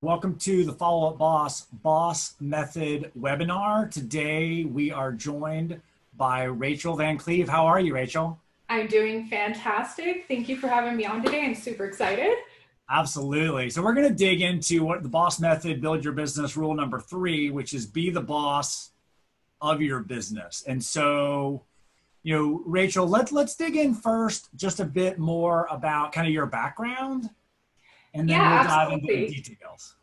Welcome to the Follow Up Boss Method webinar. Today we are joined by Rachel Van Cleave. How are you, Rachel? I'm doing fantastic. Thank you for having me on today. I'm super excited. Absolutely. So we're going to dig into what the boss method, build your business rule number 3, which is be the boss of your business. And so, Rachel, let's dig in first just a bit more about kind of your background, and then we'll Yeah, dive into the absolutely. details.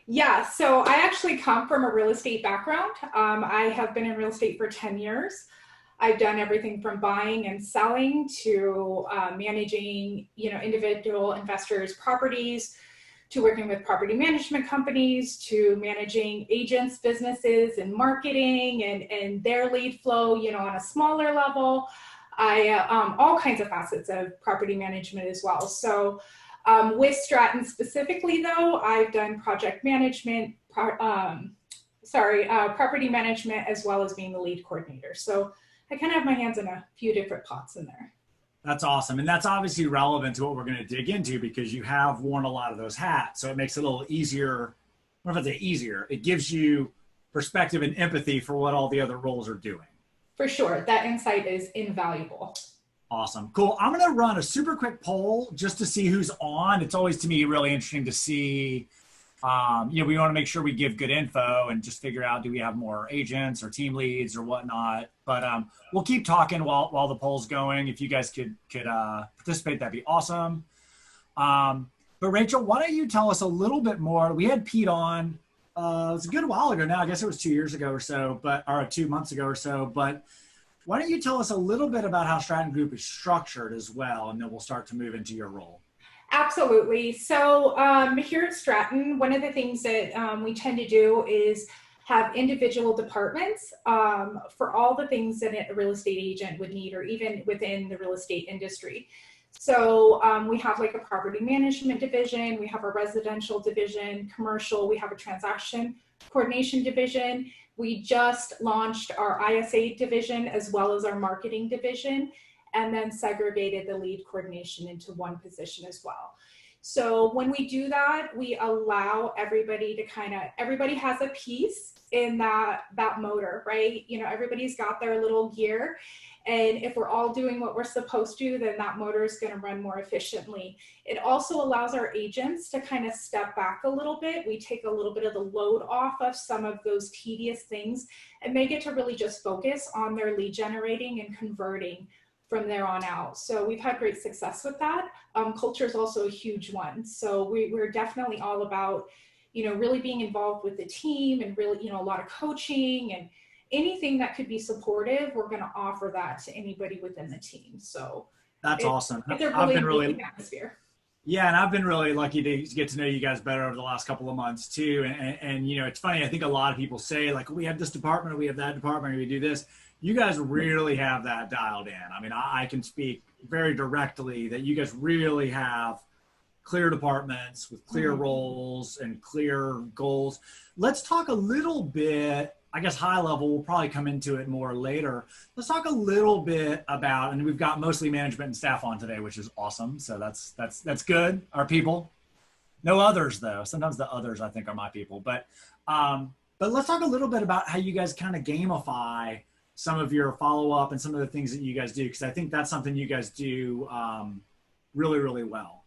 Yeah, so I actually come from a real estate background. I have been in real estate for 10 years. I've done everything from buying and selling to managing, individual investors' properties, to working with property management companies, to managing agents' businesses and marketing and their lead flow, on a smaller level. All kinds of facets of property management as well. So with Stratton specifically, though, I've done project management, property management, as well as being the lead coordinator. So I kind of have my hands in a few different pots in there. That's awesome. And that's obviously relevant to what we're going to dig into because you have worn a lot of those hats. So it makes it a little easier. I don't know if it's easier. It gives you perspective and empathy for what all the other roles are doing. For sure. That insight is invaluable. Awesome. Cool. I'm going to run a super quick poll just to see who's on. It's always, to me, really interesting to see. We want to make sure we give good info and just figure out, do we have more agents or team leads or whatnot. But we'll keep talking while the poll's going. If you guys could participate, that'd be awesome. But Rachel, why don't you tell us a little bit more? We had Pete on. It was a good while ago now. I guess it was 2 years ago or so, or 2 months ago or so. But why don't you tell us a little bit about how Stratton Group is structured as well, and then we'll start to move into your role. Absolutely. So here at Stratton, one of the things that we tend to do is have individual departments for all the things that a real estate agent would need, or even within the real estate industry. So we have like a property management division, we have a residential division, commercial, we have a transaction coordination division. We just launched our ISA division as well as our marketing division, and then segregated the lead coordination into one position as well. So when we do that, we allow everybody to everybody has a piece in that motor, right? Everybody's got their little gear. And if we're all doing what we're supposed to, then that motor is going to run more efficiently. It also allows our agents to kind of step back a little bit. We take a little bit of the load off of some of those tedious things, and they get to really just focus on their lead generating and converting from there on out. So we've had great success with that. Culture is also a huge one. So we're definitely all about, really being involved with the team, and really, a lot of coaching and anything that could be supportive. We're going to offer that to anybody within the team. So That's awesome. it's a I've really been really amazing atmosphere. Yeah, and I've been really lucky to get to know you guys better over the last couple of months too. And it's funny. I think a lot of people say like, we have this department, we have that department, we do this. You guys really have that dialed in. I mean, I can speak very directly that you guys really have clear departments with clear roles and clear goals. Let's talk a little bit, I guess high level, we'll probably come into it more later. Let's talk a little bit about, and we've got mostly management and staff on today, which is awesome. So that's good. Our people. No others though. Sometimes the others I think are my people. But let's talk a little bit about how you guys kind of gamify some of your follow-up and some of the things that you guys do, because I think that's something you guys do really, really well.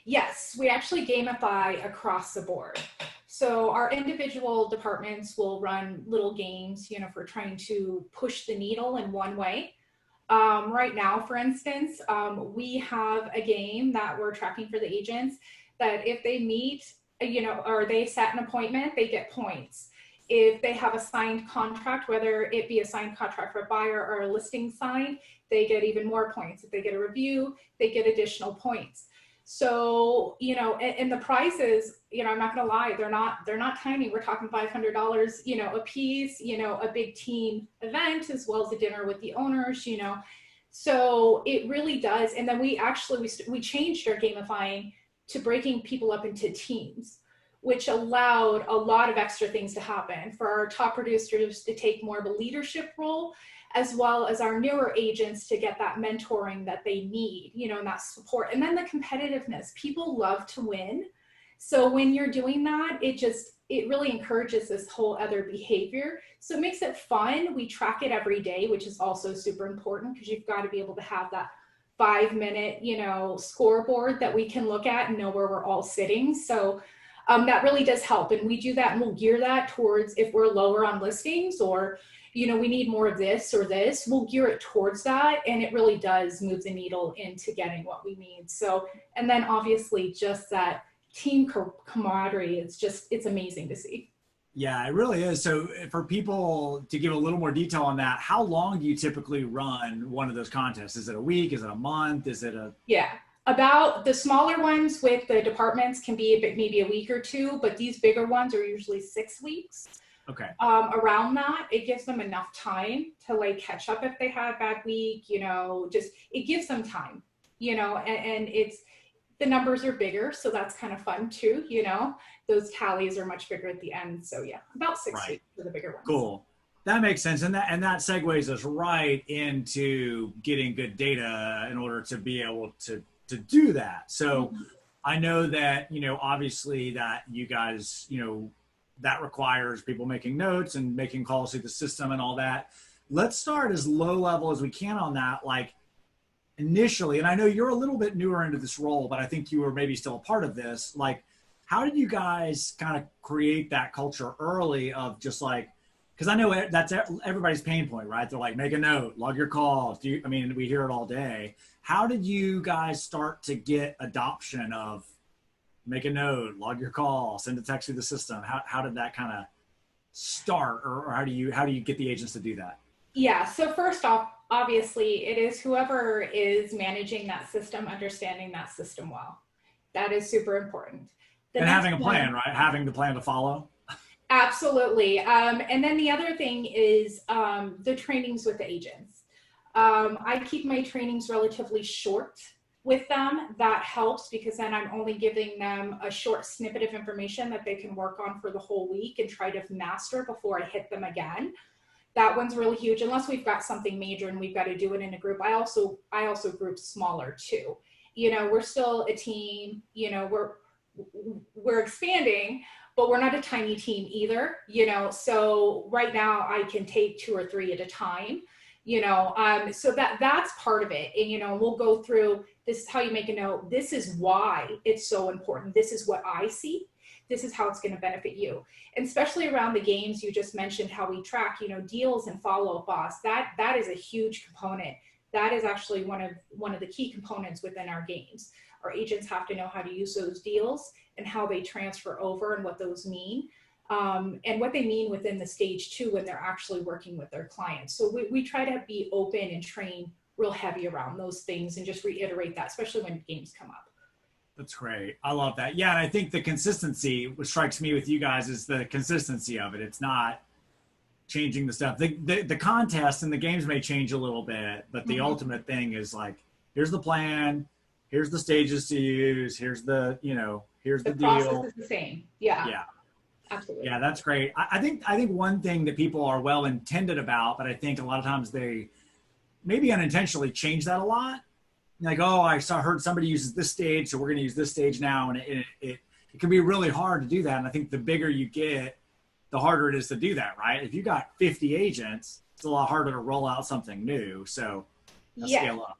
Yes, we actually gamify across the board. So our individual departments will run little games, for trying to push the needle in one way. Right now, for instance, we have a game that we're tracking for the agents that if they meet, or they set an appointment, they get points. If they have a signed contract, whether it be a signed contract for a buyer or a listing signed, they get even more points. If they get a review, they get additional points. So, and the prices, I'm not going to lie, they're not tiny. We're talking $500, a piece, a big team event, as well as a dinner with the owners, so it really does. And then we changed our gamifying to breaking people up into teams, which allowed a lot of extra things to happen for our top producers to take more of a leadership role, as well as our newer agents to get that mentoring that they need, and that support. And then the competitiveness. People love to win. So when you're doing that, it really encourages this whole other behavior. So it makes it fun. We track it every day, which is also super important because you've got to be able to have that 5-minute, scoreboard that we can look at and know where we're all sitting. So that really does help. And we do that and we'll gear that towards if we're lower on listings or, we need more of this or this, we'll gear it towards that. And it really does move the needle into getting what we need. So, and then obviously just that team camaraderie, it's amazing to see. Yeah, it really is. So for people to give a little more detail on that, how long do you typically run one of those contests? Is it a week? Is it a month? Is it a... Yeah, about the smaller ones with the departments can be maybe a week or two, but these bigger ones are usually 6 weeks. Okay. Around that, it gives them enough time to like catch up if they had a bad week, just it gives them time, and it's, the numbers are bigger, so that's kind of fun too, those tallies are much bigger at the end. So yeah, about 6 weeks for the bigger ones. Cool. That makes sense. And that segues us right into getting good data in order to be able to do that. So I know that, obviously that you guys, that requires people making notes and making calls through the system and all that. Let's start as low level as we can on that. Like initially, and I know you're a little bit newer into this role, but I think you were maybe still a part of this. Like, how did you guys kind of create that culture early of just like, because I know that's everybody's pain point, right? They're like, make a note, log your calls. I mean, we hear it all day. How did you guys start to get adoption of make a note, log your call, send a text through the system? How did that kind of start, or how do you get the agents to do that? Yeah. So first off, obviously it is whoever is managing that system, understanding that system well. That is super important. And having a plan, right? Having the plan to follow. Absolutely. And then the other thing is the trainings with the agents. I keep my trainings relatively short with them. That helps because then I'm only giving them a short snippet of information that they can work on for the whole week and try to master before I hit them again. That one's really huge, unless we've got something major and we've got to do it in a group. I also group smaller too. We're still a team, we're expanding, but we're not a tiny team either, so right now I can take 2 or 3 at a time, so that's part of it. And, we'll go through, this is how you make a note. This is why it's so important. This is what I see. This is how it's going to benefit you. And especially around the games, you just mentioned how we track, deals and follow-up boss. That is a huge component. That is actually one of the key components within our games. Our agents have to know how to use those deals and how they transfer over and what those mean, and what they mean within the stage 2 when they're actually working with their clients. So we try to be open and train real heavy around those things and just reiterate that, especially when games come up. That's great. I love that. Yeah, and I think the consistency, what strikes me with you guys is the consistency of it. It's not changing the stuff. The contest and the games may change a little bit, but the ultimate thing is like, here's the plan, here's the stages to use, here's the here's the deal. The process is the same. Yeah. Yeah. Absolutely. Yeah, that's great. I think one thing that people are well intended about, but I think a lot of times they maybe unintentionally change that a lot. Like, oh, heard somebody uses this stage, so we're going to use this stage now. And it can be really hard to do that. And I think the bigger you get, the harder it is to do that, right? If you got 50 agents, it's a lot harder to roll out something new. So scale up.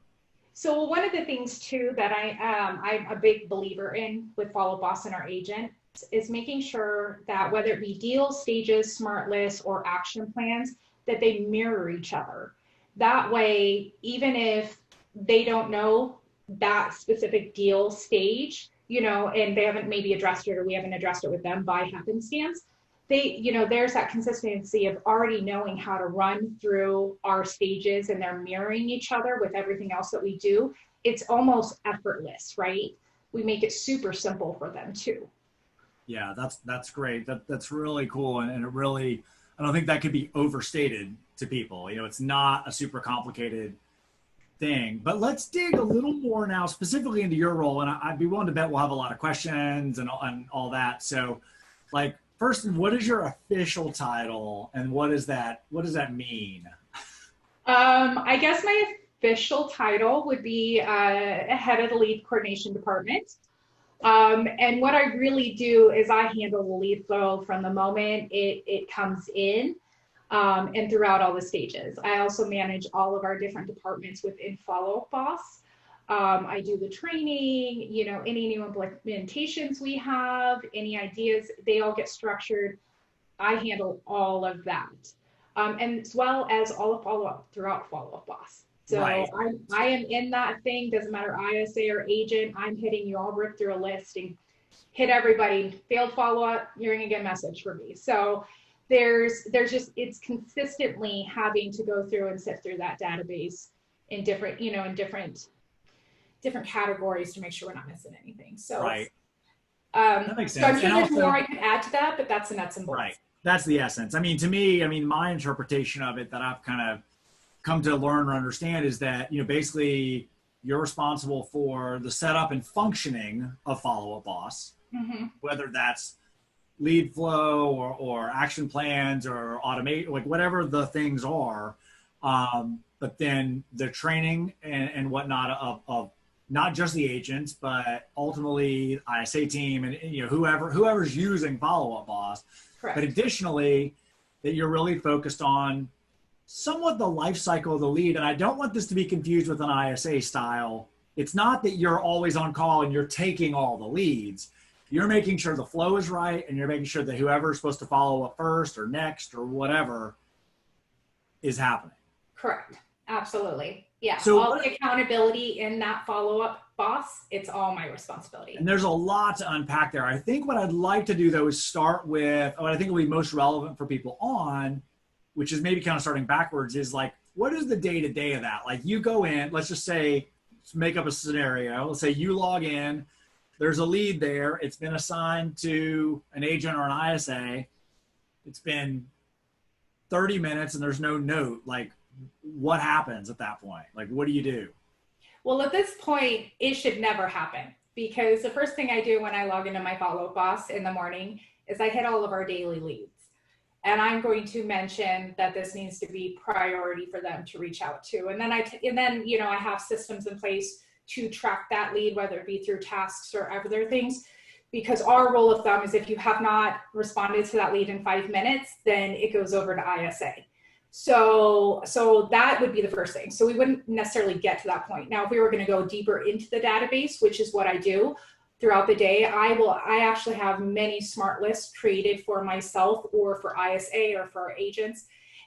So one of the things too that I'm a big believer in with Follow Boss and our agents is making sure that whether it be deals, stages, smart lists, or action plans, that they mirror each other. That way, even if they don't know that specific deal stage, and they haven't maybe addressed it, or we haven't addressed it with them by happenstance, there's that consistency of already knowing how to run through our stages, and they're mirroring each other with everything else that we do. It's almost effortless, right? We make it super simple for them too. Yeah, that's great. That's really cool. And it really, I don't think that could be overstated to people. It's not a super complicated thing. But let's dig a little more now specifically into your role, and I'd be willing to bet we'll have a lot of questions and all that. So like, first, what is your official title, and what does that mean? I guess my official title would be head of the lead coordination department. And what I really do is I handle the lead flow from the moment it comes in, and throughout all the stages. I also manage all of our different departments within Follow Up Boss. I do the training, any new implementations we have, any ideas, they all get structured. I handle all of that. And as well as all of Follow Up throughout Follow Up Boss. So Right. I am in that thing, doesn't matter ISA or agent, I'm hitting you. I'll rip through a list and hit everybody. Failed follow up, you're gonna get a message from me. So there's just, it's consistently having to go through and sift through that database in different, in different categories to make sure we're not missing anything. So right. That makes sense. So I'm sure and there's also, more I could add to that, but that's the nuts and bolts. Right. That's the essence. I mean, to me, my interpretation of it that I've kind of come to learn or understand is that, basically you're responsible for the setup and functioning of Follow Up Boss, whether that's lead flow or action plans or automate, like whatever the things are. But then the training and whatnot of not just the agents, but ultimately ISA team and whoever's using Follow Up Boss. Correct. But additionally, that you're really focused on somewhat the life cycle of the lead. And I don't want this to be confused with an ISA style. It's not that you're always on call and you're taking all the leads. You're making sure the flow is right, and you're making sure that whoever's supposed to follow up first or next or whatever is happening. Correct. Absolutely. Yeah. So all the accountability in that Follow Up Boss, it's all my responsibility. And there's a lot to unpack there. I think what I'd like to do, though, is start with what I think will be most relevant for people on, which is maybe kind of starting backwards, is like, what is the day-to-day of that? Like, you go in, let's just say, let's make up a scenario. Let's say you log in, there's a lead there. It's been assigned to an agent or an ISA. It's been 30 minutes and there's no note. Like, what happens at that point? Like, what do you do? Well, at this point, it should never happen, because the first thing I do when I log into my Follow Up Boss in the morning is I hit all of our daily leads. And I'm going to mention that this needs to be priority for them to reach out to. And then I have systems in place to track that lead, whether it be through tasks or other things, because our rule of thumb is if you have not responded to that lead in 5 minutes, then it goes over to ISA. So that would be the first thing. So we wouldn't necessarily get to that point. Now, if we were going to go deeper into the database, which is what I do throughout the day, I actually have many smart lists created for myself or for ISA or for our agents.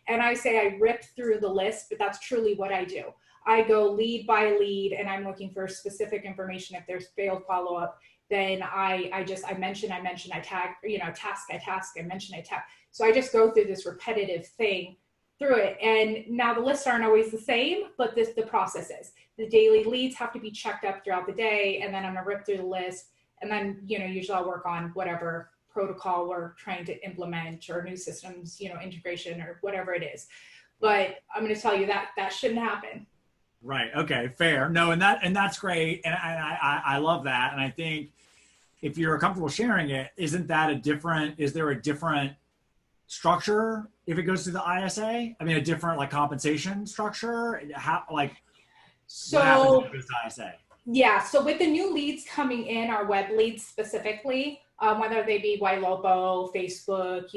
And I say I rip through the list, but that's truly what I do. I go lead by lead and I'm looking for specific information. If there's failed follow-up, then I mention, I tag, task, I mention, I tag. So I just go through this repetitive thing through it. And now the lists aren't always the same, but the process is. The daily leads have to be checked up throughout the day, and then I'm gonna rip through the list, and then usually I'll work on whatever protocol we're trying to implement or new systems, integration or whatever it is. But I'm gonna tell you that shouldn't happen. Right. Okay. Fair. No, and that's great, and I love that, and I think if you're comfortable sharing it, is there a different structure if it goes to the ISA? I mean, a different compensation structure? So, what happens if it goes to ISA? Yeah, so with the new leads coming in, our web leads specifically, whether they be Ylopo, Facebook,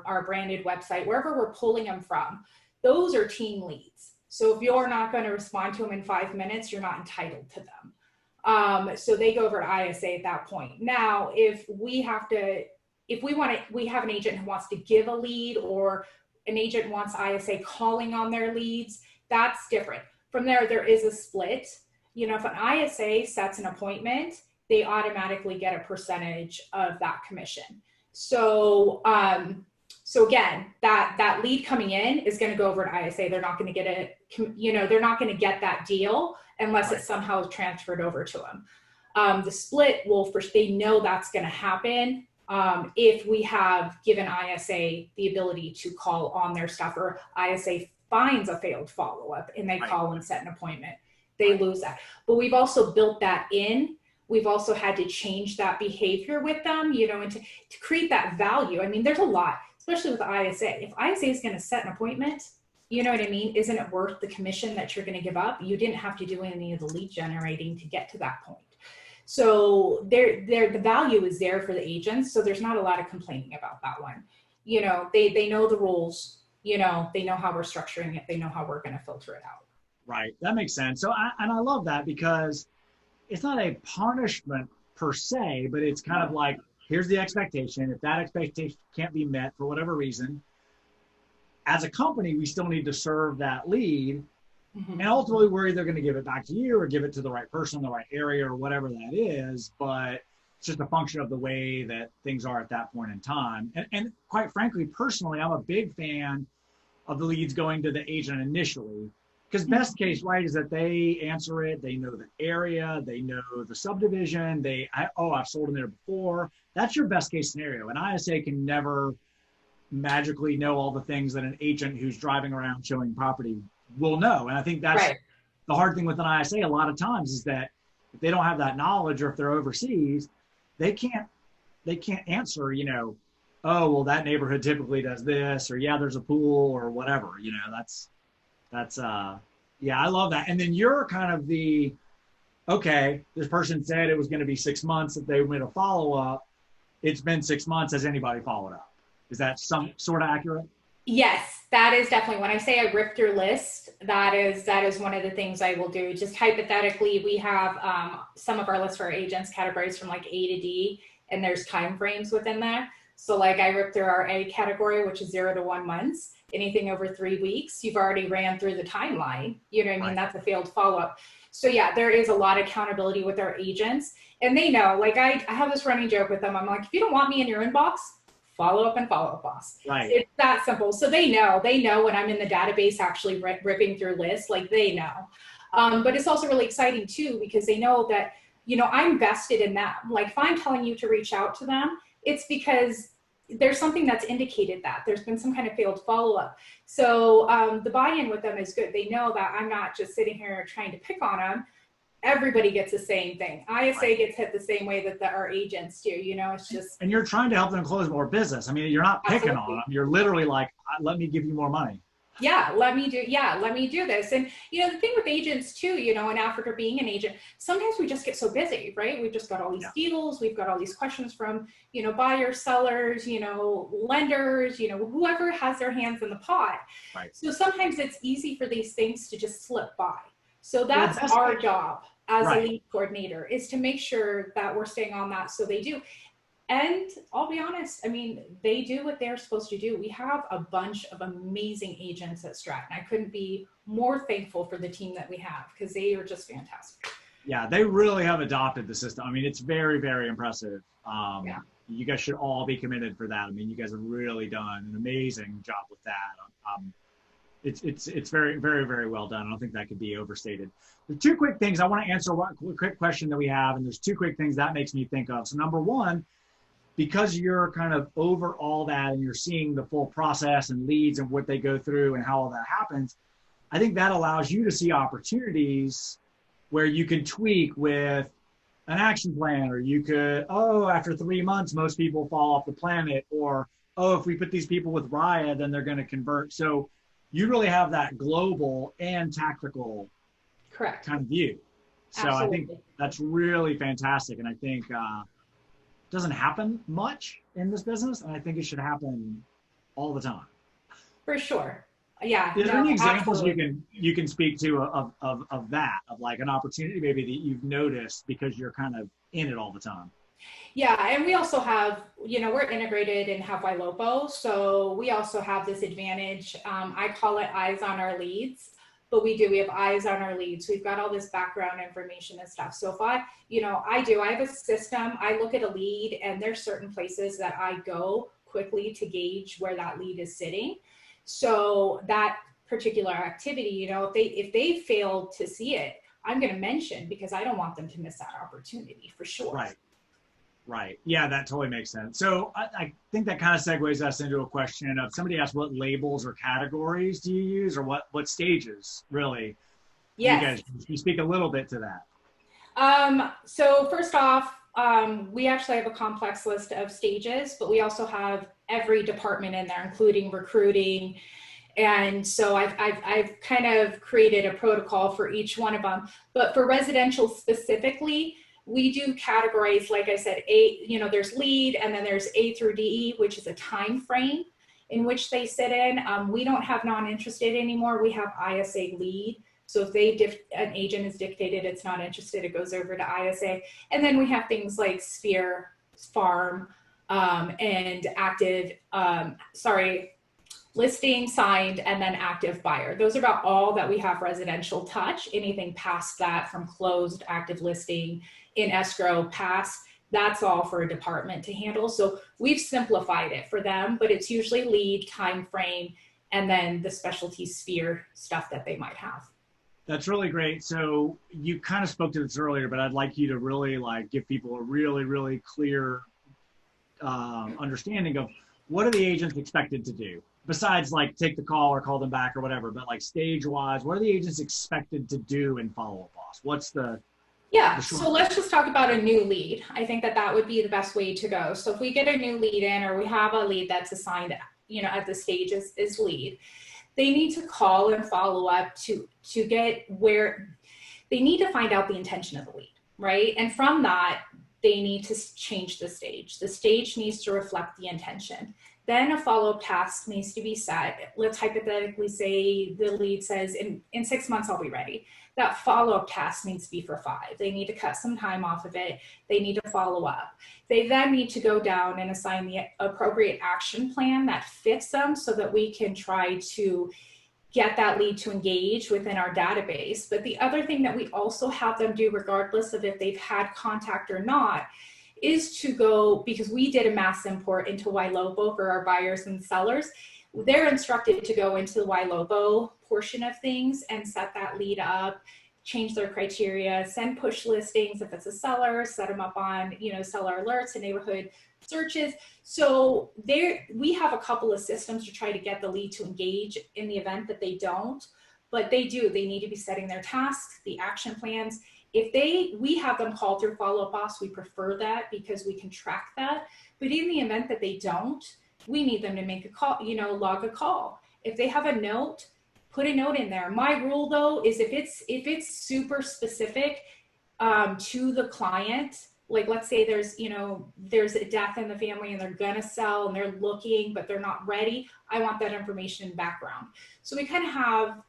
our branded website, wherever we're pulling them from, those are team leads. So if you're not going to respond to them in 5 minutes, you're not entitled to them. So they go over to ISA at that point. Now, if we have an agent who wants to give a lead, or an agent wants ISA calling on their leads, that's different. From there is a split. If an ISA sets an appointment, they automatically get a percentage of that commission. So again, that lead coming in is going to go over to ISA. They're not going to get they're not going to get that deal unless it's somehow transferred over to them. The split they know that's going to happen if we have given ISA the ability to call on their stuff, or ISA finds a failed follow-up and they call and set an appointment, they lose that. But we've also built that in. We've also had to change that behavior with them, and to create that value. I mean, there's a lot, especially with ISA. If ISA is going to set an appointment, you know what I mean? Isn't it worth the commission that you're going to give up? You didn't have to do any of the lead generating to get to that point. So the value is there for the agents. So there's not a lot of complaining about that one. You know, they know the rules, you know, they know how we're structuring it. They know how we're going to filter it out. Right. That makes sense. So I love that because it's not a punishment per se, but it's kind of like, here's the expectation. If that expectation can't be met for whatever reason, as a company, we still need to serve that lead. And ultimately, we're either going to give it back to you or give it to the right person in the right area or whatever that is. But it's just a function of the way that things are at that point in time. And quite frankly, personally, I'm a big fan of the leads going to the agent initially. Because best case, right, is that they answer it, they know the area, they know the subdivision, I've sold in there before. That's your best case scenario. An ISA can never magically know all the things that an agent who's driving around showing property will know. And I think that's the hard thing with an ISA a lot of times is that if they don't have that knowledge or if they're overseas, they can't answer, you know, oh, well, that neighborhood typically does this, or yeah, there's a pool or whatever, you know, that's yeah, I love that. And then you're kind of okay, this person said it was going to be 6 months if they made a follow-up. It's been 6 months. Has anybody followed up? Is that some sort of accurate? Yes, that is definitely, when I say I rip your list, that is one of the things I will do. Just hypothetically, we have some of our lists for our agents categories from like A to D, and there's time frames within that. So like I ripped through our A category, which is 0 to 1 months. Anything over 3 weeks, you've already ran through the timeline. You know what I mean? That's a failed follow-up. So yeah, there is a lot of accountability with our agents, and they know, like I have this running joke with them. I'm like, if you don't want me in your inbox, follow up, boss. Right. It's that simple. So they know when I'm in the database actually ripping through lists, like they know. But it's also really exciting too, because they know that, you know, I'm vested in them. Like if I'm telling you to reach out to them, it's because there's something that's indicated that there's been some kind of failed follow-up. So the buy-in with them is good. They know that I'm not just sitting here trying to pick on them. Everybody gets the same thing. ISA gets hit the same way that our agents do, you know, it's just. And you're trying to help them close more business. I mean, you're not picking on them. You're literally like, let me give you more money. Yeah, let me do this. And, you know, the thing with agents too, you know, and after being an agent, sometimes we just get so busy, right? We've just got all these deals. We've got all these questions from, you know, buyers, sellers, you know, lenders, you know, whoever has their hands in the pot. Right. So sometimes it's easy for these things to just slip by. So that's our job as a lead coordinator, is to make sure that we're staying on that. So they do. And I'll be honest, I mean, they do what they're supposed to do. We have a bunch of amazing agents at Stratton. I couldn't be more thankful for the team that we have, because they are just fantastic. Yeah, they really have adopted the system. I mean, it's very, very impressive. You guys should all be commended for that. I mean, you guys have really done an amazing job with that. It's very, very, very well done. I don't think that could be overstated. The two quick things I want to answer, one quick question that we have, and there's two quick things that makes me think of. So number one, because you're kind of over all that and you're seeing the full process and leads and what they go through and how all that happens, I think that allows you to see opportunities where you can tweak with an action plan, or you could, after 3 months, most people fall off the planet, or, if we put these people with Raya, then they're going to convert. So you really have that global and tactical kind of view. So I think that's really fantastic. And I think, doesn't happen much in this business, and I think it should happen all the time. For sure. Yeah. Is there any examples you can speak to of that, of like an opportunity maybe that you've noticed because you're kind of in it all the time? Yeah, and we also have, you know, we're integrated in Have Lopo, so we also have this advantage. I call it eyes on our leads. But we have eyes on our leads. We've got all this background information and stuff. So if I have a system, I look at a lead, and there's certain places that I go quickly to gauge where that lead is sitting. So that particular activity, you know, if they fail to see it, I'm going to mention, because I don't want them to miss that opportunity for sure. Right. Yeah, that totally makes sense. So I think that kind of segues us into a question of, somebody asked, what labels or categories do you use, or what stages really? Yes. You speak a little bit to that. So first off, we actually have a complex list of stages, but we also have every department in there, including recruiting. And so I've kind of created a protocol for each one of them. But for residential specifically, we do categorize, like I said, there's lead, and then there's A through DE, which is a time frame in which they sit in. We don't have non-interested anymore. We have ISA lead. So if an agent is dictated, it's not interested, it goes over to ISA. And then we have things like Sphere, Farm, and active, listing, signed, and then active buyer. Those are about all that we have residential touch. Anything past that, from closed, active listing, in escrow, past, that's all for a department to handle. So we've simplified it for them, but it's usually lead, time frame, and then the specialty Sphere stuff that they might have. That's really great. So you kind of spoke to this earlier, but I'd like you to really give people a really, really clear understanding of what are the agents expected to do besides take the call or call them back or whatever, but stage wise, what are the agents expected to do in Follow Up Boss? What's the so let's just talk about a new lead. I think that would be the best way to go. So if we get a new lead in, or we have a lead that's assigned, at the stage is lead, they need to call and follow up to get where they need to find out the intention of the lead, right? And from that, they need to change the stage. The stage needs to reflect the intention. Then a follow-up task needs to be set. Let's hypothetically say the lead says, in 6 months, I'll be ready. That follow-up task needs to be for 5. They need to cut some time off of it. They need to follow up. They then need to go down and assign the appropriate action plan that fits them so that we can try to get that lead to engage within our database. But the other thing that we also have them do, regardless of if they've had contact or not, is to go, because we did a mass import into YLOBO for our buyers and sellers, they're instructed to go into the YLOBO portion of things and set that lead up, change their criteria, send push listings if it's a seller, set them up on, seller alerts and neighborhood searches. So we have a couple of systems to try to get the lead to engage in the event that they don't, but they need to be setting their tasks, the action plans. We have them call through Follow Up Boss, we prefer that because we can track that. But in the event that they don't, we need them to make a call, log a call. If they have a note, put a note in there. My rule though is if it's super specific to the client, like let's say there's a death in the family and they're gonna sell and they're looking but they're not ready, I want that information in background. So we kind of have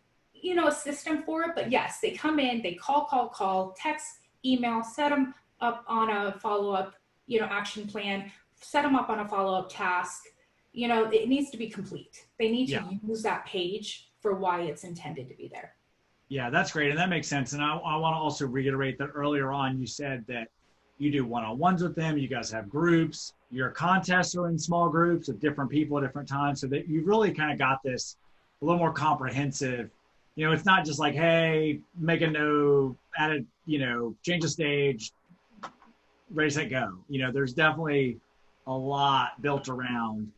a system for it. But yes, they come in, they call, text, email, set them up on a follow-up action plan, set them up on a follow-up task. It needs to be complete. They need to use that page for why it's intended to be there. Yeah, that's great. And that makes sense. And I want to also reiterate that earlier on, you said that you do one-on-ones with them. You guys have groups. Your contests are in small groups of different people at different times. So that you've really kind of got this a little more comprehensive. It's not just hey, make a note, add a, change the stage, ready, set, go. There's definitely a lot built around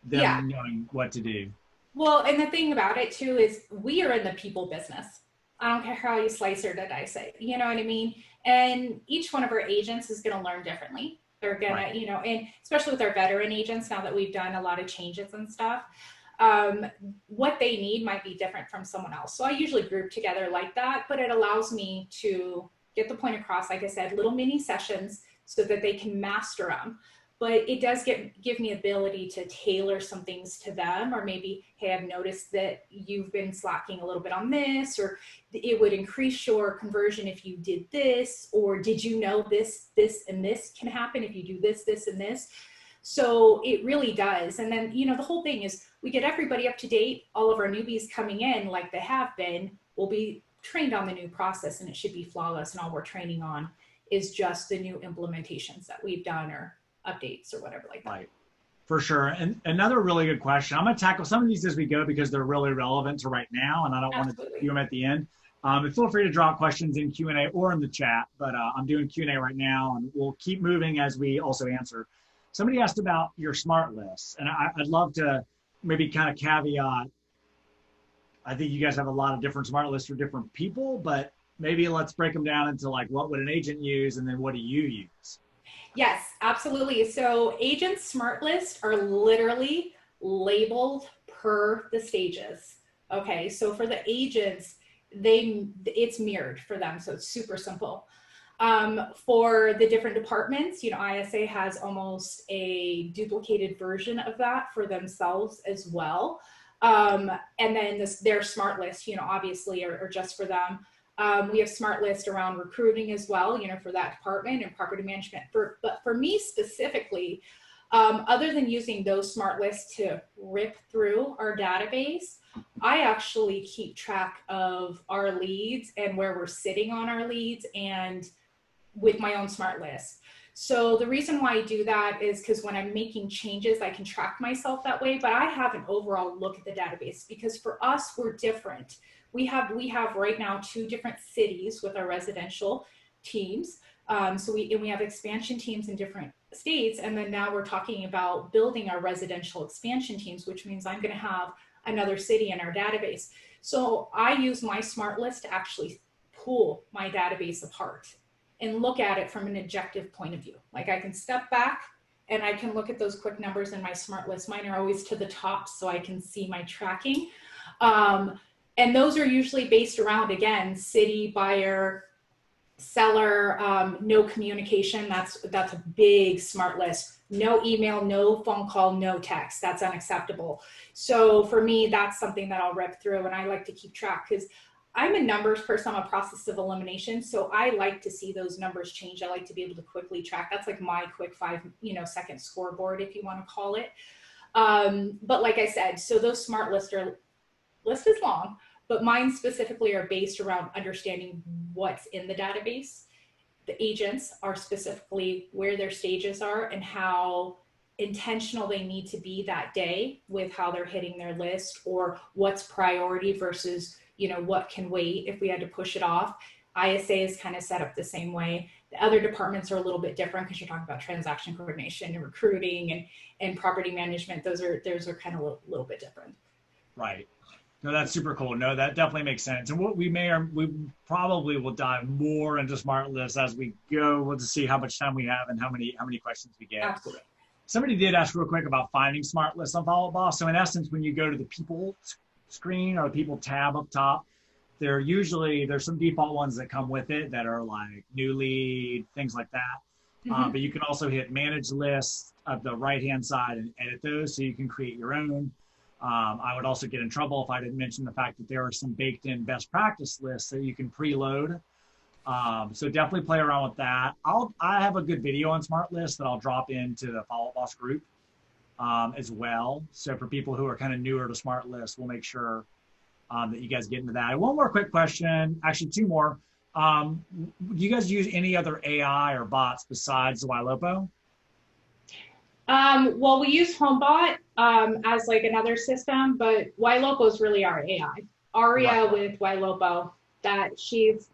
them knowing what to do. Well, and the thing about it too is we are in the people business. I don't care how you slice or dice it, you know what I mean? And each one of our agents is going to learn differently. They're going to, and especially with our veteran agents, now that we've done a lot of changes and stuff, what they need might be different from someone else. So I usually group together like that, but it allows me to get the point across, like I said, little mini sessions so that they can master them. But it does give me ability to tailor some things to them, or maybe, hey, I've noticed that you've been slacking a little bit on this, or it would increase your conversion if you did this, or did you know this, and this can happen if you do this, and this. So it really does. And then, the whole thing is we get everybody up to date. All of our newbies coming in, like they have been, will be trained on the new process, and it should be flawless. And all we're training on is just the new implementations that we've done, or updates or whatever like that. Right. For sure. And another really good question. I'm going to tackle some of these as we go because they're really relevant to right now, and I don't want to do them at the end. And feel free to drop questions in Q&A or in the chat, but I'm doing Q&A right now, and we'll keep moving as we also answer. Somebody asked about your smart lists, and I'd love to maybe kind of caveat. I think you guys have a lot of different smart lists for different people, but maybe let's break them down into what would an agent use, and then what do you use? Yes, absolutely. So agent smart lists are literally labeled per the stages. Okay, so for the agents, it's mirrored for them, so it's super simple. For the different departments, ISA has almost a duplicated version of that for themselves as well. And then their smart list, obviously are just for them. We have smart list around recruiting as well, for that department and property management. But for me specifically, other than using those smart lists to rip through our database, I actually keep track of our leads and where we're sitting on our leads and with my own smart list. So the reason why I do that is because when I'm making changes, I can track myself that way, but I have an overall look at the database because for us, we're different. We have right now 2 different cities with our residential teams. So we have expansion teams in different states. And then now we're talking about building our residential expansion teams, which means I'm going to have another city in our database. So I use my smart list to actually pull my database apart and look at it from an objective point of view. Like I can step back and I can look at those quick numbers in my smart list. Mine are always to the top so I can see my tracking. And those are usually based around, again, city, buyer, seller, no communication. That's a big smart list. No email, no phone call, no text. That's unacceptable. So for me, that's something that I'll rip through, and I like to keep track because I'm a numbers person. I'm a process of elimination. So I like to see those numbers change. I like to be able to quickly track. That's like my quick 5-second scoreboard, if you want to call it. But like I said, so those smart list is long, but mine specifically are based around understanding what's in the database. The agents are specifically where their stages are and how intentional they need to be that day with how they're hitting their list, or what's priority versus, what can wait if we had to push it off. ISA is kind of set up the same way. The other departments are a little bit different because you're talking about transaction coordination and recruiting and property management. Those are kind of a little bit different. Right. No, that's super cool. No, that definitely makes sense. And what we probably will dive more into smart lists as we go. We'll just see how much time we have and how many questions we get. Absolutely. Somebody did ask real quick about finding smart lists on Volleyball. So in essence, when you go to the people screen or the people tab up top, there's some default ones that come with it that are like new lead, things like that. Mm-hmm. But you can also hit manage lists at the right-hand side and edit those so you can create your own. I would also get in trouble if I didn't mention the fact that there are some baked in best practice lists that you can preload. So definitely play around with that. I have a good video on smart lists that I'll drop into the Follow Up Boss group as well. So for people who are kind of newer to smart lists, we'll make sure that you guys get into that. And one more quick question, actually 2 more. Do you guys use any other AI or bots besides the Ylopo? Well, we use HomeBot as like another system, but Ylopo is really our AI. Aria right. With Ylopo, that she's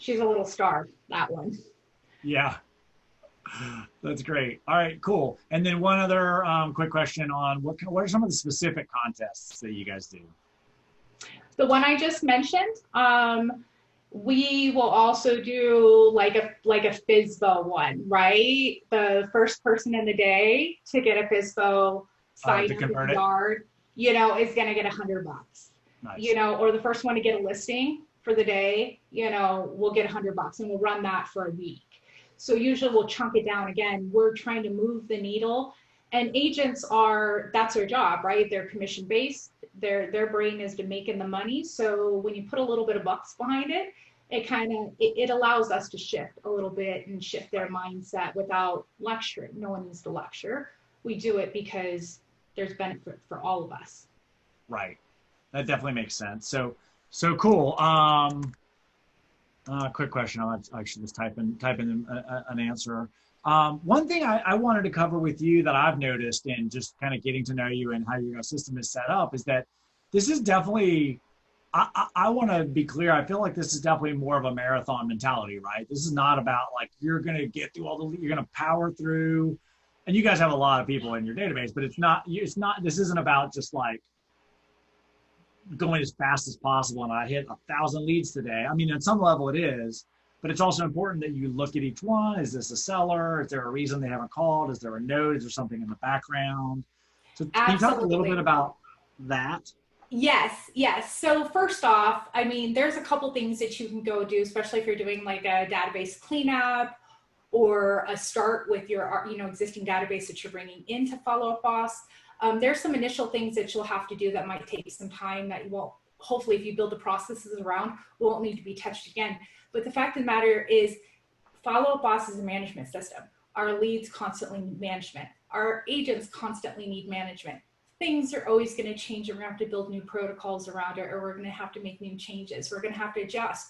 a little star, that one. Yeah, that's great. All right, cool. And then one other quick question on what are some of the specific contests that you guys do? The one I just mentioned. We will also do like a FSBO one, right? The first person in the day to get a FSBO sign in the yard, is going to get $100. Nice. Or the first one to get a listing for the day, we'll get $100, and we'll run that for a week. So usually we'll chunk it down. Again, we're trying to move the needle, and agents that's their job, right? They're commission based. Their brain is to making the money. So when you put a little bit of bucks behind it, it allows us to shift a little bit and shift their mindset without lecturing. No one needs to lecture. We do it because there's benefit for all of us. Right. That definitely makes sense. So cool. Quick question. I'll actually just type in an answer. One thing I wanted to cover with you that I've noticed in just kind of getting to know you and how your system is set up is that this is definitely, I want to be clear. I feel like this is definitely more of a marathon mentality, right? This is not about like, you're going to get through you're going to power through, and you guys have a lot of people in your database, but this isn't about just like going as fast as possible. And I hit 1,000 leads today. I mean, at some level it is, but it's also important that you look at each one. Is this a seller? Is there a reason they haven't called? Is there a note? Is there something in the background? So can you talk a little bit about that? Yes, yes. So first off, I mean, there's a couple things that you can go do, especially if you're doing like a database cleanup or a start with your, existing database that you're bringing into Follow Up Boss. There's some initial things that you'll have to do that might take some time that you won't, hopefully if you build the processes around, won't need to be touched again. But the fact of the matter is Follow Up Boss is a management system. Our leads constantly need management. Our agents constantly need management. Things are always going to change, and we're going to have to build new protocols around it, or we're going to have to make new changes. We're going to have to adjust.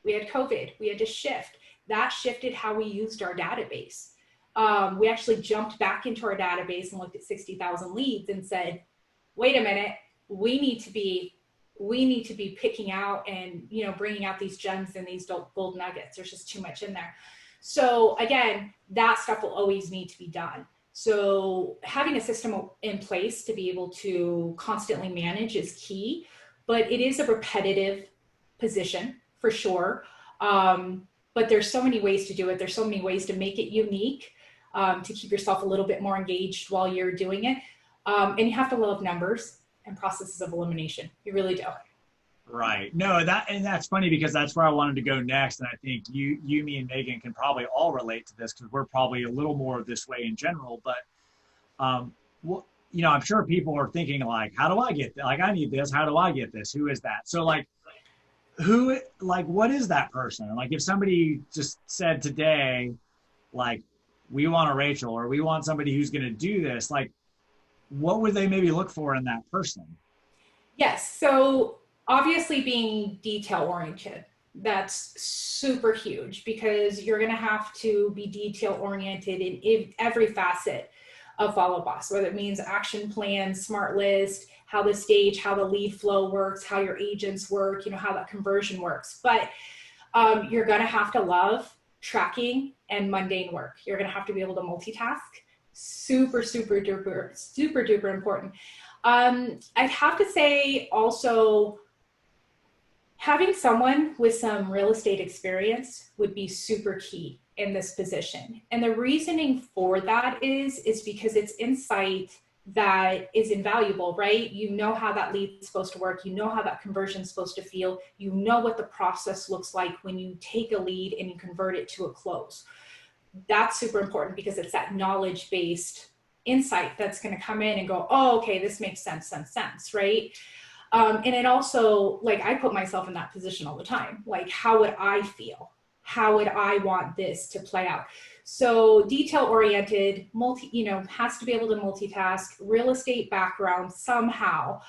We had COVID. We had to shift. That shifted how we used our database. We actually jumped back into our database and looked at 60,000 leads and said, wait a minute, we need to be picking out and bringing out these gems and these gold nuggets. There's just too much in there. So again, that stuff will always need to be done. So having a system in place to be able to constantly manage is key, but it is a repetitive position for sure. But there's so many ways to do it. There's so many ways to make it unique, to keep yourself a little bit more engaged while you're doing it. And you have to love numbers and processes of elimination. You really do. Right. No, that's funny because that's where I wanted to go next. And I think you, me and Megan can probably all relate to this because we're probably a little more this way in general. But, well, I'm sure people are thinking like, how do I get that? Like, I need this. How do I get this? Who is that? So like, what is that person? Like if somebody just said today, like, we want a Rachel or we want somebody who's going to do this, like, what would they maybe look for in that person? Yes. So obviously being detail oriented, that's super huge because you're going to have to be detail oriented in every facet of Follow Boss, whether it means action plan, smart list, how the stage, how the lead flow works, how your agents work, how that conversion works. But you're going to have to love tracking and mundane work. You're going to have to be able to multitask. Super, super duper, super duper important. I'd have to say also having someone with some real estate experience would be super key in this position. And the reasoning for that is because it's insight that is invaluable, right? You know how that lead is supposed to work. You know how that conversion is supposed to feel. You know what the process looks like when you take a lead and you convert it to a close. That's super important because it's that knowledge-based insight that's going to come in and go, oh, okay, this makes sense, right? And it also, like, I put myself in that position all the time. Like, how would I feel? How would I want this to play out? So detail-oriented, has to be able to multitask, real estate background somehow,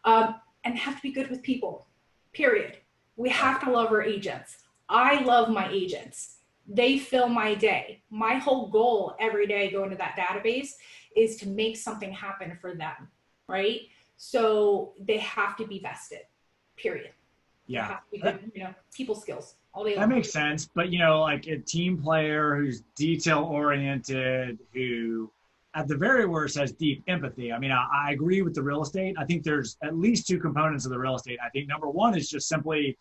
and have to be good with people, period. We have to love our agents. I love my agents. They fill my day. My whole goal every day going to that database is to make something happen for them, right? So they have to be vested, period. Yeah. They have to be good, people skills. All day long. That makes sense. But, like a team player who's detail oriented, who at the very worst has deep empathy. I mean, I agree with the real estate. I think there's at least two components of the real estate. I think number one is just simply,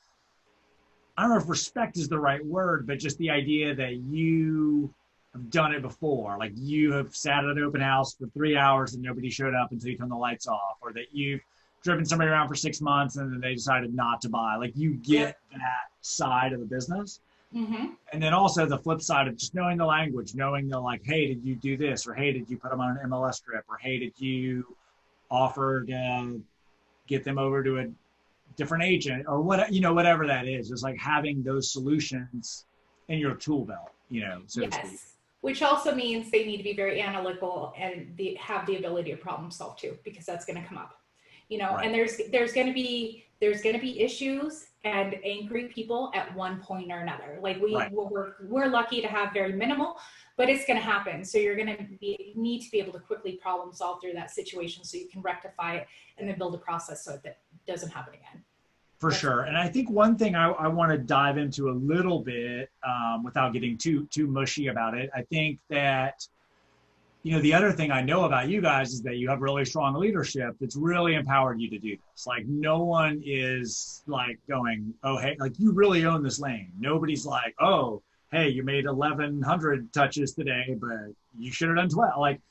I don't know if respect is the right word, but just the idea that you have done it before. Like you have sat at an open house for 3 hours and nobody showed up until you turned the lights off, or that you've driven somebody around for 6 months and then they decided not to buy. Like you get that side of the business. Mm-hmm. And then also the flip side of just knowing the language, knowing the like, hey, did you do this? Or hey, did you put them on an MLS strip? Or hey, did you offer to get them over to a different agent? Or what, whatever that is. It's like having those solutions in your tool belt, so to speak. Which also means they need to be very analytical and have the ability to problem solve too, because that's going to come up. Right. And there's going to be issues and angry people at one point or another. Like we're lucky to have very minimal, but it's going to happen. So you're going to need to be able to quickly problem solve through that situation so you can rectify it and then build a process so that doesn't happen again. For sure. And I think one thing I want to dive into a little bit without getting too mushy about it. I think that the other thing I know about you guys is that you have really strong leadership that's really empowered you to do this. Like no one is like going, oh, hey, like you really own this lane. Nobody's like, oh, hey, you made 1,100 touches today, but you should have done 12. Like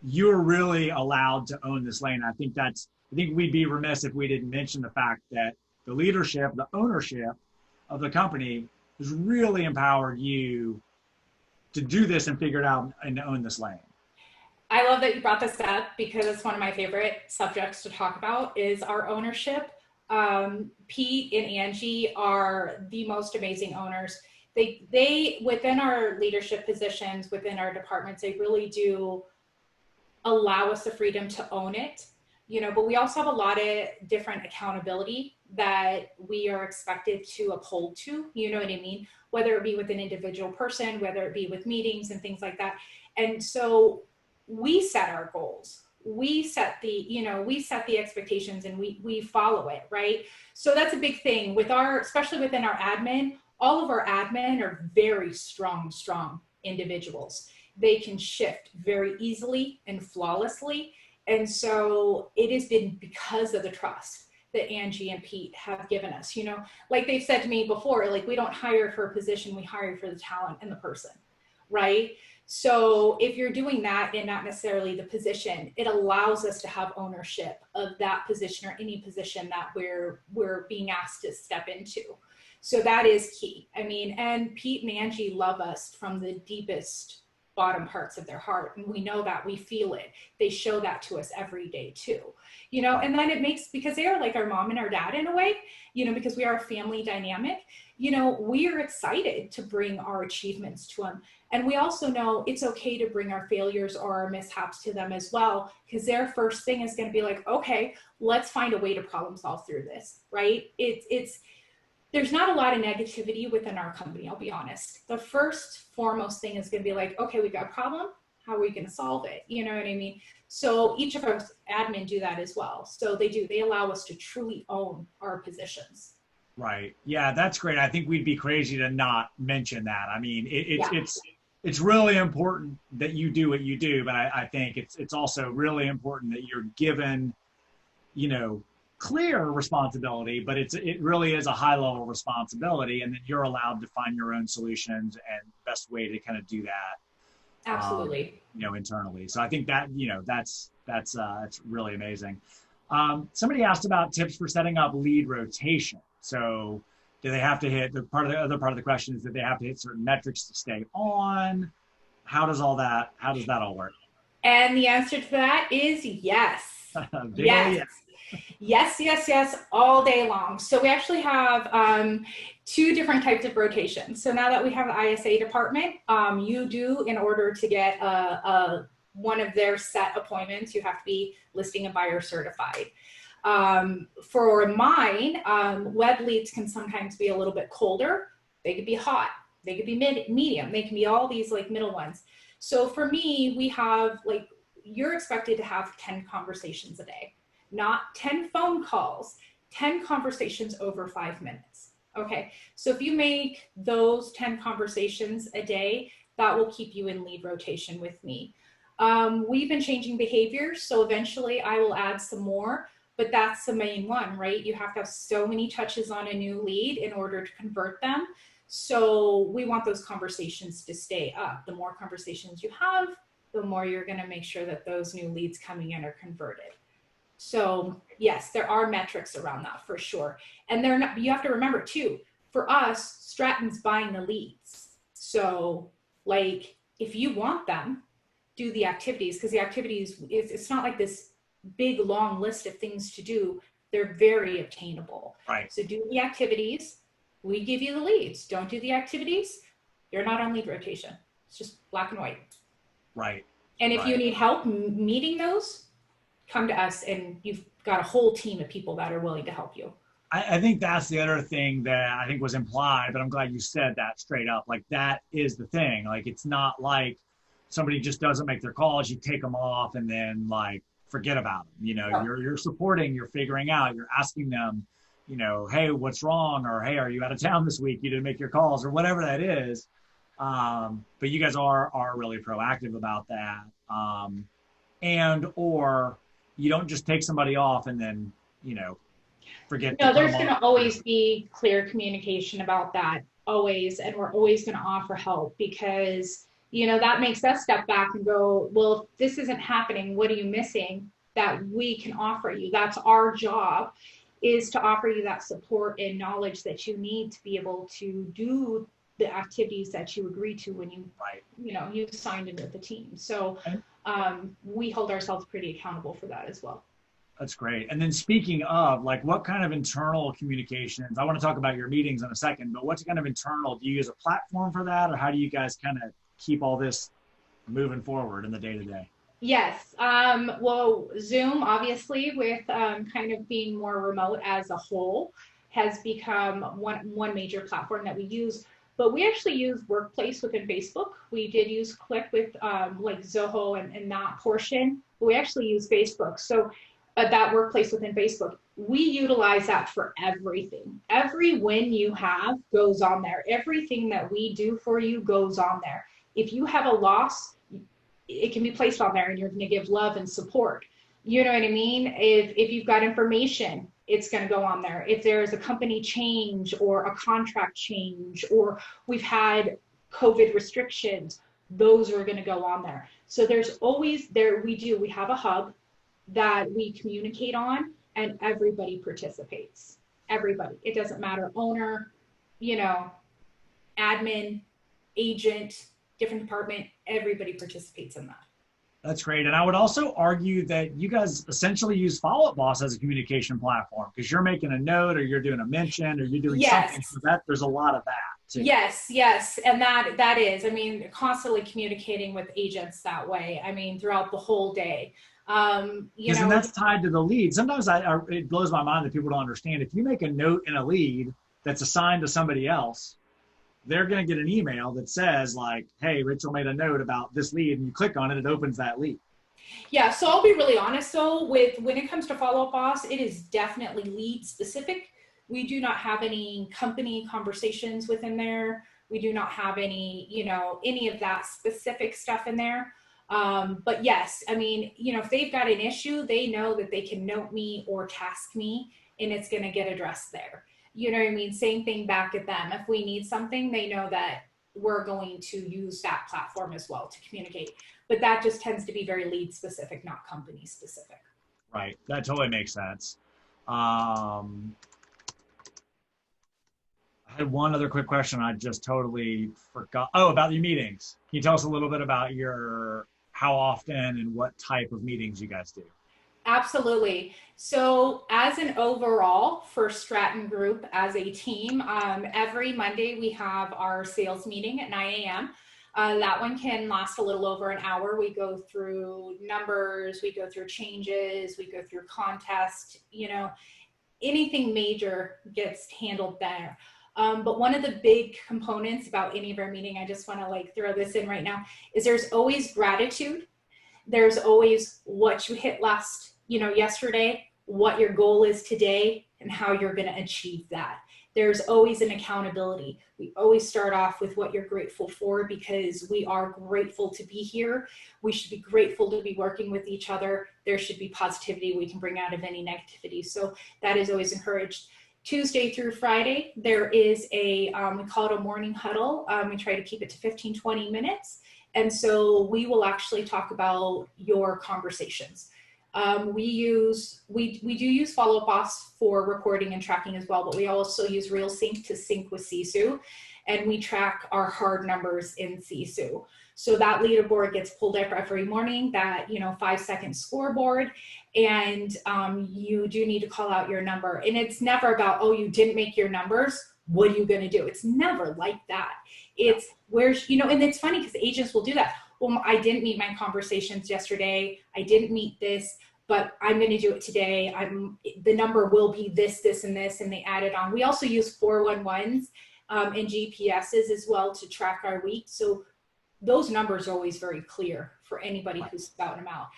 you're really allowed to own this lane. I think that's I think we'd be remiss if we didn't mention the fact that the leadership, the ownership of the company has really empowered you to do this and figure it out and to own this lane. I love that you brought this up because it's one of my favorite subjects to talk about is our ownership. Pete and Angie are the most amazing owners. They within our leadership positions, within our departments, they really do allow us the freedom to own it, but we also have a lot of different accountability that we are expected to uphold to, you know what I mean? Whether it be with an individual person, whether it be with meetings and things like that. And so we set our goals. We set the expectations and we follow it, right? So that's a big thing with especially within our admin. All of our admin are very strong individuals. They can shift very easily and flawlessly. And so it has been because of the trust that Angie and Pete have given us, like they've said to me before, like we don't hire for a position, we hire for the talent and the person, right? So if you're doing that and not necessarily the position, it allows us to have ownership of that position or any position that we're being asked to step into. So that is key. I mean, and Pete and Angie love us from the deepest bottom parts of their heart. And we know that, we feel it. They show that to us every day too, and then it makes, because they are like our mom and our dad in a way, because we are a family dynamic, we are excited to bring our achievements to them. And we also know it's okay to bring our failures or our mishaps to them as well, because their first thing is going to be like, okay, let's find a way to problem solve through this, right? There's not a lot of negativity within our company, I'll be honest. The first foremost thing is going to be like, okay, we got a problem. How are we going to solve it? You know what I mean? So each of us admin do that as well. So they allow us to truly own our positions. Right. Yeah, that's great. I think we'd be crazy to not mention that. I mean, it's really important that you do what you do, but I think it's also really important that you're given, clear responsibility, but it really is a high level responsibility, and then you're allowed to find your own solutions and best way to kind of do that. Absolutely. Internally. So I think that, that's really amazing. Somebody asked about tips for setting up lead rotation. So do they have to hit the other part of the question is that they have to hit certain metrics to stay on? How does all that work? And the answer to that is yes. Yes. Yes, all day long. So we actually have 2 different types of rotations. So now that we have an ISA department, you do, in order to get one of their set appointments, you have to be listing and buyer certified. For mine, web leads can sometimes be a little bit colder. They could be hot. They could be medium. They can be all these like middle ones. So for me, we have you're expected to have 10 conversations a day. Not 10 phone calls, 10 conversations over 5 minutes. Okay, so if you make those 10 conversations a day, that will keep you in lead rotation with me. We've been changing behaviors, so eventually I will add some more, but that's the main one, right? You have to have so many touches on a new lead in order to convert them. So we want those conversations to stay up. The more conversations you have, the more you're going to make sure that those new leads coming in are converted. So yes, there are metrics around that for sure. And they're not, you have to remember too, for us, Stratton's buying the leads. So if you want them, do the activities, because the activities, it's not like this big long list of things to do. They're very obtainable. Right. So do the activities, we give you the leads. Don't do the activities, you're not on lead rotation. It's just black and white. Right. And if you need help meeting those, come to us, and you've got a whole team of people that are willing to help you. I think that's the other thing that I think was implied, but I'm glad you said that straight up. That is the thing. It's not like somebody just doesn't make their calls, you take them off and then forget about them. You're supporting, you're figuring out, you're asking them, hey, what's wrong? Or, hey, are you out of town this week? You didn't make your calls, or whatever that is. But you guys are really proactive about that. Or you don't just take somebody off and then, forget. No, there's going to always be clear communication about that, always. And we're always going to offer help, because, that makes us step back and go, well, if this isn't happening, what are you missing? that we can offer you. That's our job, is to offer you that support and knowledge that you need to be able to do the activities that you agree to when you, you signed into the team. So we hold ourselves pretty accountable for that as well. That's great. And then speaking of, like, what kind of internal communications, I want to talk about your meetings in a second, but what's kind of internal? Do you use a platform for that, or how do you guys kind of keep all this moving forward in the day-to-day? Yes. Well, Zoom, obviously, with kind of being more remote as a whole, has become one major platform that we use. But we actually use Workplace within Facebook. We did use Click with like Zoho and that portion. But we actually use Facebook. So that Workplace within Facebook, we utilize that for everything. Every win you have goes on there. Everything that we do for you goes on there. If you have a loss, it can be placed on there, and you're going to give love and support. You know what I mean? If you've got information, it's going to go on there. If there's a company change or a contract change, or we've had COVID restrictions, those are going to go on there. So there's always we have a hub that we communicate on, and everybody participates. Everybody. It doesn't matter, owner, admin, agent, different department, everybody participates in that. That's great. And I would also argue that you guys essentially use Follow Up Boss as a communication platform, because you're making a note, or you're doing a mention, or you're doing something. So that there's a lot of that too. Yes. And that is, constantly communicating with agents that way. Throughout the whole day. And that's tied to the lead. Sometimes it blows my mind that people don't understand. If you make a note in a lead that's assigned to somebody else, they're going to get an email that says, like, hey, Rachel made a note about this lead, and you click on it, it opens that lead. Yeah, so I'll be really honest though, when it comes to Follow Up Boss, it is definitely lead specific. We do not have any company conversations within there. We do not have any, any of that specific stuff in there. But yes, if they've got an issue, they know that they can note me or task me, and it's going to get addressed there. You know what I mean? Same thing back at them. If we need something, they know that we're going to use that platform as well to communicate. But that just tends to be very lead specific, not company specific. Right. That totally makes sense. I had one other quick question I just totally forgot. Oh, about your meetings. Can you tell us a little bit about how often and what type of meetings you guys do? Absolutely. So as an overall for Stratton Group as a team, every Monday we have our sales meeting at 9 a.m. That one can last a little over an hour. We go through numbers, we go through changes, we go through contest, anything major gets handled there. But one of the big components about any of our meeting, I just want to throw this in right now, is there's always gratitude. There's always what you hit yesterday, what your goal is today, and how you're going to achieve that. There's always an accountability. We always start off with what you're grateful for, because we are grateful to be here. We should be grateful to be working with each other. There should be positivity we can bring out of any negativity. So that is always encouraged. Tuesday through Friday, there is we call it a morning huddle. We try to keep it to 15-20 minutes. And so we will actually talk about your conversations. We do use Follow Up Boss for recording and tracking as well, but we also use RealSync to sync with Sisu, and we track our hard numbers in Sisu. So that leaderboard gets pulled up every morning, that 5-second scoreboard, and you do need to call out your number. And it's never about, oh, you didn't make your numbers, what are you going to do? It's never like that. It's and it's funny because agents will do that. Well, I didn't meet my conversations yesterday. I didn't meet this, but I'm going to do it today. The number will be this, this, and this, and they add it on. We also use 411s and GPSs as well to track our week. So those numbers are always very clear for anybody who's spouting them out.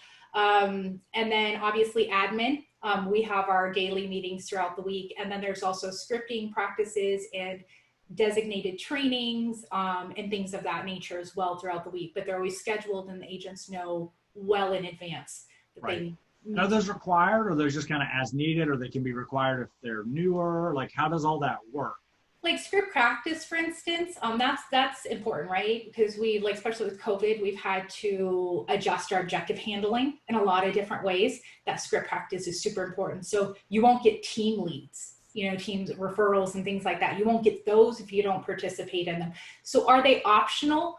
And then obviously admin, we have our daily meetings throughout the week. And then there's also scripting practices and designated trainings and things of that nature as well throughout the week, but they're always scheduled and the agents know well in advance that they need. Are those required, or those just kind of as needed, or they can be required if they're newer? Like, how does all that work? Like script practice, for instance, that's important, right? Because we, like, especially with COVID, we've had to adjust our objective handling in a lot of different ways. That script practice is super important. So you won't get team leads, teams referrals and things like that. You won't get those if you don't participate in them. So are they optional?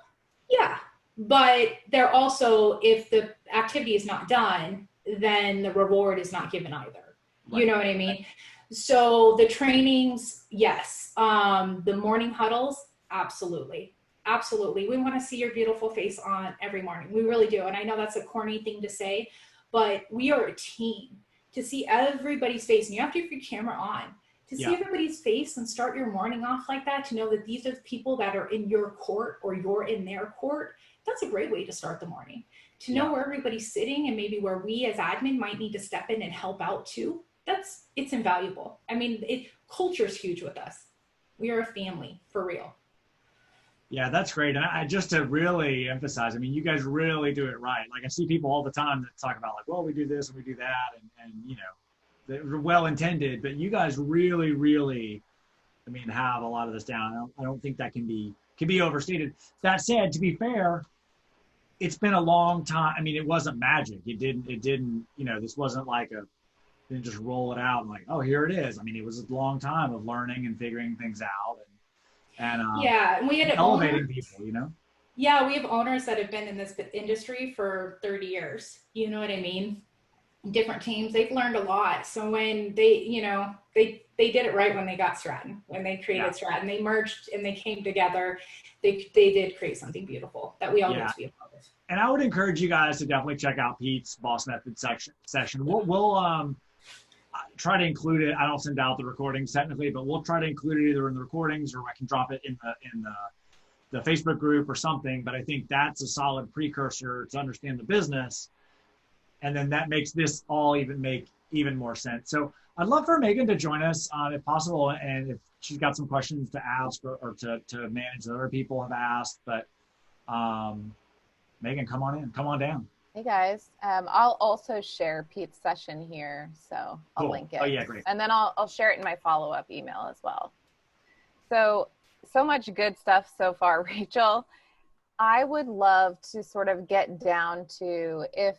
Yeah, but they're also, if the activity is not done, then the reward is not given either. Right. You know what I mean? So the trainings, yes. The morning huddles, absolutely. Absolutely. We want to see your beautiful face on every morning. We really do. And I know that's a corny thing to say, but we are a team. To see everybody's face, and you have to have your camera on, to see everybody's face and start your morning off like that, to know that these are the people that are in your court or you're in their court, that's a great way to start the morning. To know where everybody's sitting and maybe where we as admin might need to step in and help out too. It's invaluable. I mean, culture is huge with us. We are a family, for real. Yeah, that's great. And I just to really emphasize, I mean, you guys really do it right. Like I see people all the time that talk about like, well, we do this and we do that, and they're well intended, but you guys really, really, I mean, have a lot of this down. I don't think that can be overstated. That said, to be fair, it's been a long time. I mean, it wasn't magic. It didn't, this wasn't like didn't just roll it out and like, oh, here it is. I mean, it was a long time of learning and figuring things out and we had elevating people, Yeah, we have owners that have been in this industry for 30 years. You know what I mean? Different teams, they've learned a lot. So when they did it right when they got Stratton, when they created Stratton, they merged and they came together. They did create something beautiful that we all get to be a part of. And I would encourage you guys to definitely check out Pete's Boss Method session. We'll try to include it. I don't send out the recordings technically, but we'll try to include it either in the recordings or I can drop it in the Facebook group or something. But I think that's a solid precursor to understand the business. And then that makes this all make even more sense. So I'd love for Megan to join us if possible. And if she's got some questions to ask or to manage that other people have asked, but Megan, come on down. Hey guys, I'll also share Pete's session here, so I'll link it. Oh yeah, great. And then I'll share it in my follow-up email as well. So much good stuff so far, Rachel. I would love to sort of get down to if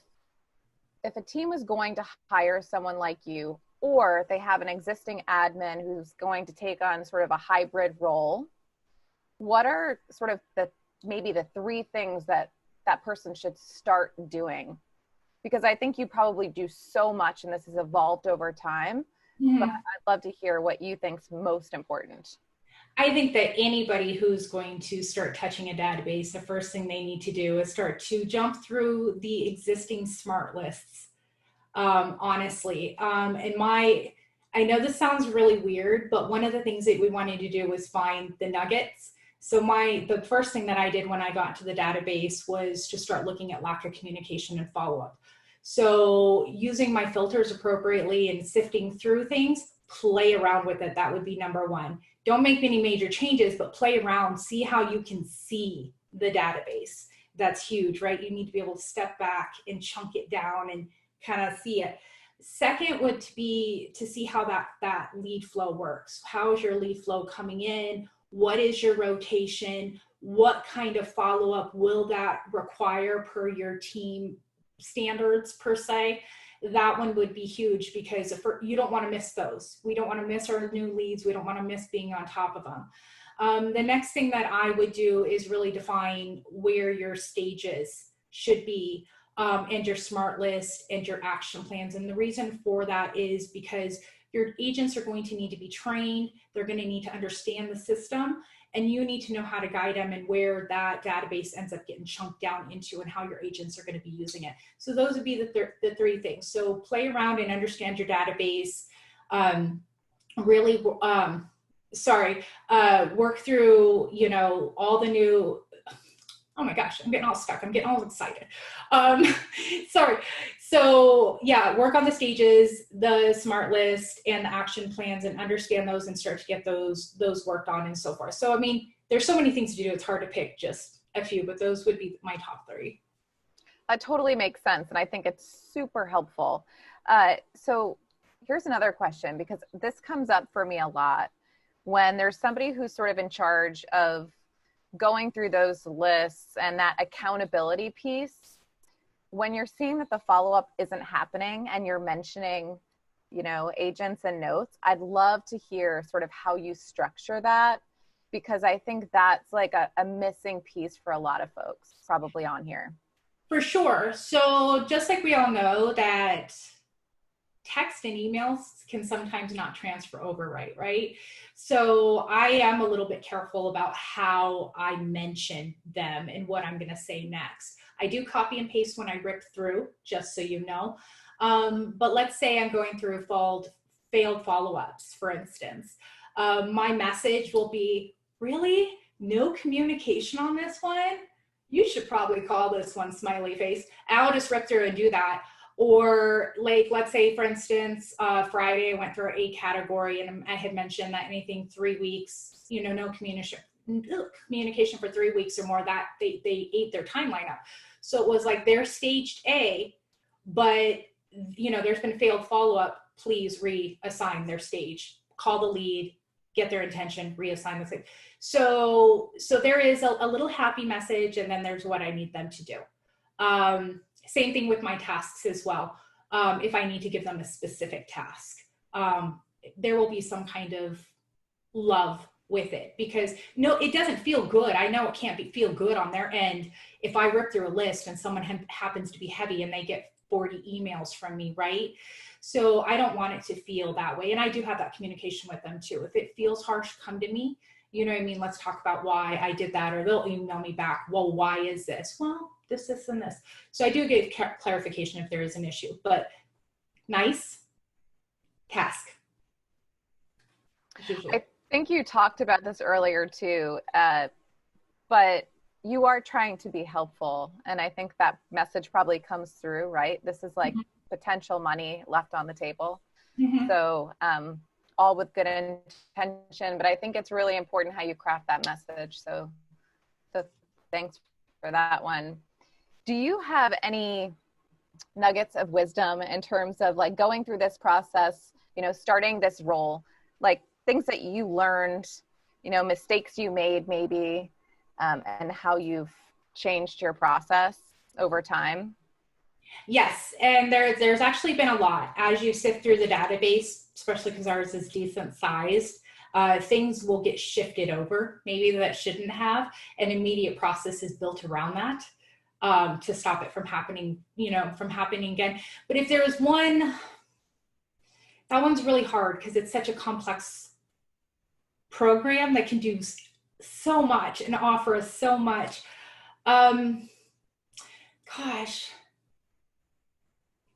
a team is going to hire someone like you, or they have an existing admin who's going to take on sort of a hybrid role, what are sort of maybe the three things that person should start doing? Because I think you probably do so much and this has evolved over time, but I'd love to hear what you think's most important. I think that anybody who's going to start touching a database, the first thing they need to do is start to jump through the existing smart lists. Honestly, I know this sounds really weird, but one of the things that we wanted to do was find the nuggets. So the first thing that I did when I got to the database was to start looking at lack of communication and follow-up. So using my filters appropriately and sifting through things, play around with it. That would be number one. Don't make any major changes, but play around, see how you can see the database. That's huge, right? You need to be able to step back and chunk it down and kind of see it. Second would be to see how that lead flow works. How is your lead flow coming in? What is your rotation? What kind of follow-up will that require per your team standards per se? That one would be huge because you don't want to miss those. We don't want to miss our new leads. We don't want to miss being on top of them. The next thing that I would do is really define where your stages should be and your smart list and your action plans. And the reason for that is because your agents are going to need to be trained. They're going to need to understand the system, and you need to know how to guide them and where that database ends up getting chunked down into and how your agents are going to be using it. So those would be the three things. So play around and understand your database. Work through, all the new, oh my gosh, I'm getting all stuck. I'm getting all excited. Sorry. So yeah, work on the stages, the smart list, and the action plans, and understand those and start to get those worked on and so forth. So, I mean, there's so many things to do. It's hard to pick just a few, but those would be my top three. That totally makes sense. And I think it's super helpful. So here's another question, because this comes up for me a lot. when there's somebody who's sort of in charge of going through those lists and that accountability piece, when you're seeing that the follow-up isn't happening and you're mentioning, you know, agents and notes, I'd love to hear sort of how you structure that, because I think that's like a missing piece for a lot of folks probably on here. For sure. So just like we all know that text and emails can sometimes not transfer over right? So I am a little bit careful about how I mention them and what I'm going to say next. I do copy and paste when I rip through, just so you know. But let's say I'm going through failed follow-ups, for instance. My message will be, really? No communication on this one? You should probably call this one, smiley face. I'll just rip through and do that. Or like, let's say, for instance, Friday I went through a category and I had mentioned that anything 3 weeks, you know, no communication for 3 weeks or more, that they ate their timeline up. So it was like they're staged A, but, you know, there's been failed follow-up, please reassign their stage, call the lead, get their attention, reassign the thing. So there is a little happy message, and then there's what I need them to do. Same thing with my tasks as well. If I need to give them a specific task, there will be some kind of love with it, because no, it doesn't feel good. I know it can't feel good on their end if I rip through a list and someone happens to be heavy and they get 40 emails from me, right? So I don't want it to feel that way. And I do have that communication with them too. If it feels harsh, come to me. You know what I mean? Let's talk about why I did that, or they'll email me back. Well, why is this? Well, this, and this. So I do give clarification if there is an issue, but nice task. I think you talked about this earlier too, but you are trying to be helpful. And I think that message probably comes through, right? This is like potential money left on the table. So all with good intention, but I think it's really important how you craft that message. So thanks for that one. Do you have any nuggets of wisdom in terms of like going through this process, you know, starting this role, like things that you learned, you know, mistakes you made maybe, and how you've changed your process over time? Yes, and there's actually been a lot. As you sift through the database, especially because ours is decent sized, things will get shifted over, maybe that shouldn't have. An immediate process is built around that to stop it from happening, you know, from happening again. But if there is one, that one's really hard because it's such a complex program that can do so much and offer us so much. Gosh.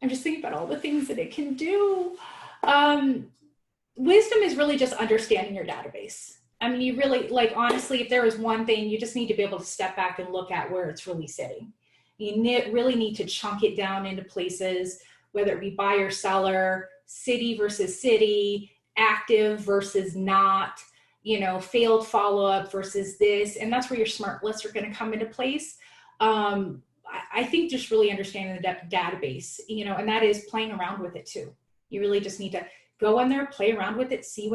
I'm just thinking about all the things that it can do. Wisdom is really just understanding your database. I mean, you really, like, honestly, if there is one thing, you just need to be able to step back and look at where it's really sitting. You really need to chunk it down into places, whether it be buyer, seller, city versus city, active versus not, you know, failed follow-up versus this. And that's where your smart lists are going to come into place. I think just really understanding the database, you know, and that is playing around with it too. You really just need to go in there, play around with it, see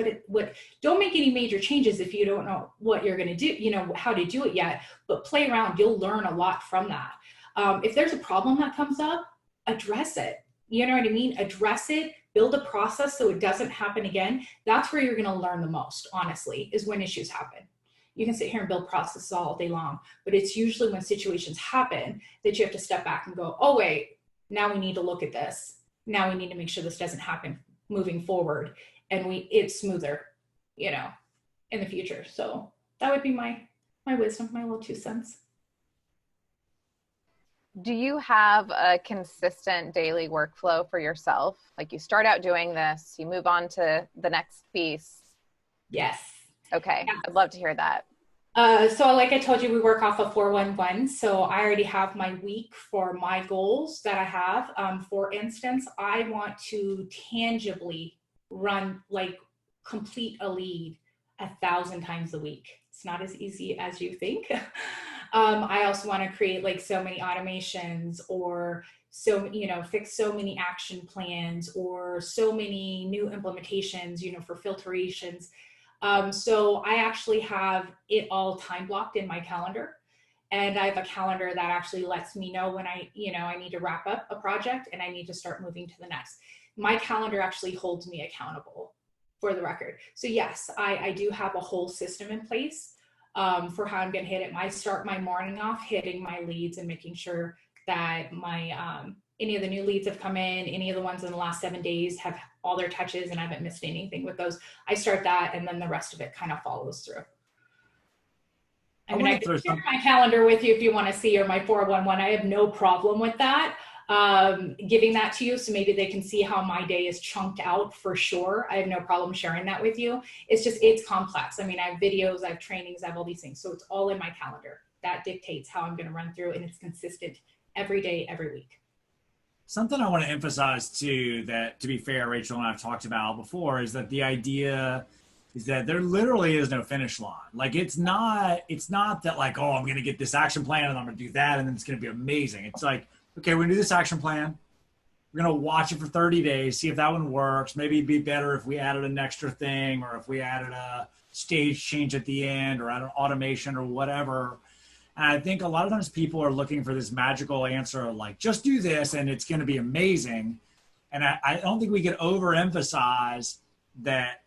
don't make any major changes if you don't know what you're going to do, you know, how to do it yet, but play around. You'll learn a lot from that. If there's a problem that comes up, address it. You know what I mean? Address it, build a process so it doesn't happen again. That's where you're going to learn the most, honestly, is when issues happen. You can sit here and build processes all day long, but it's usually when situations happen that you have to step back and go, oh, wait, now we need to look at this. Now we need to make sure this doesn't happen moving forward, and it's smoother, you know, in the future. So that would be my wisdom, my little 2 cents. Do you have a consistent daily workflow for yourself? Like you start out doing this, you move on to the next piece. Yes. Okay. Yeah. I'd love to hear that. So like I told you, we work off of 411. So I already have my week for my goals that I have. For instance, I want to tangibly run, like complete a lead 1,000 times a week. It's not as easy as you think. I also want to create like so many automations, or so, you know, fix so many action plans, or so many new implementations, you know, for filtrations. So I actually have it all time blocked in my calendar. And I have a calendar that actually lets me know when I need to wrap up a project and I need to start moving to the next. My calendar actually holds me accountable, for the record. So yes, I do have a whole system in place for how I'm going to hit it. I start my morning off hitting my leads and making sure that my any of the new leads have come in, any of the ones in the last 7 days have all their touches and I haven't missed anything with those. I start that and then the rest of it kind of follows through. I mean, I can share my calendar with you if you want to see, or my 411. I have no problem with that, giving that to you. So maybe they can see how my day is chunked out for sure. I have no problem sharing that with you. It's just, it's complex. I mean, I have videos, I have trainings, I have all these things. So it's all in my calendar. That dictates how I'm going to run through, and it's consistent every day, every week. Something I want to emphasize too, that to be fair, Rachel and I have talked about before, is that the idea is that there literally is no finish line. Like it's not that like, oh, I'm going to get this action plan and I'm going to do that and then it's going to be amazing. It's like, okay, we're going to do this action plan. We're going to watch it for 30 days, see if that one works. Maybe it'd be better if we added an extra thing, or if we added a stage change at the end, or added automation or whatever. And I think a lot of times people are looking for this magical answer, like just do this and it's going to be amazing. And I don't think we could overemphasize that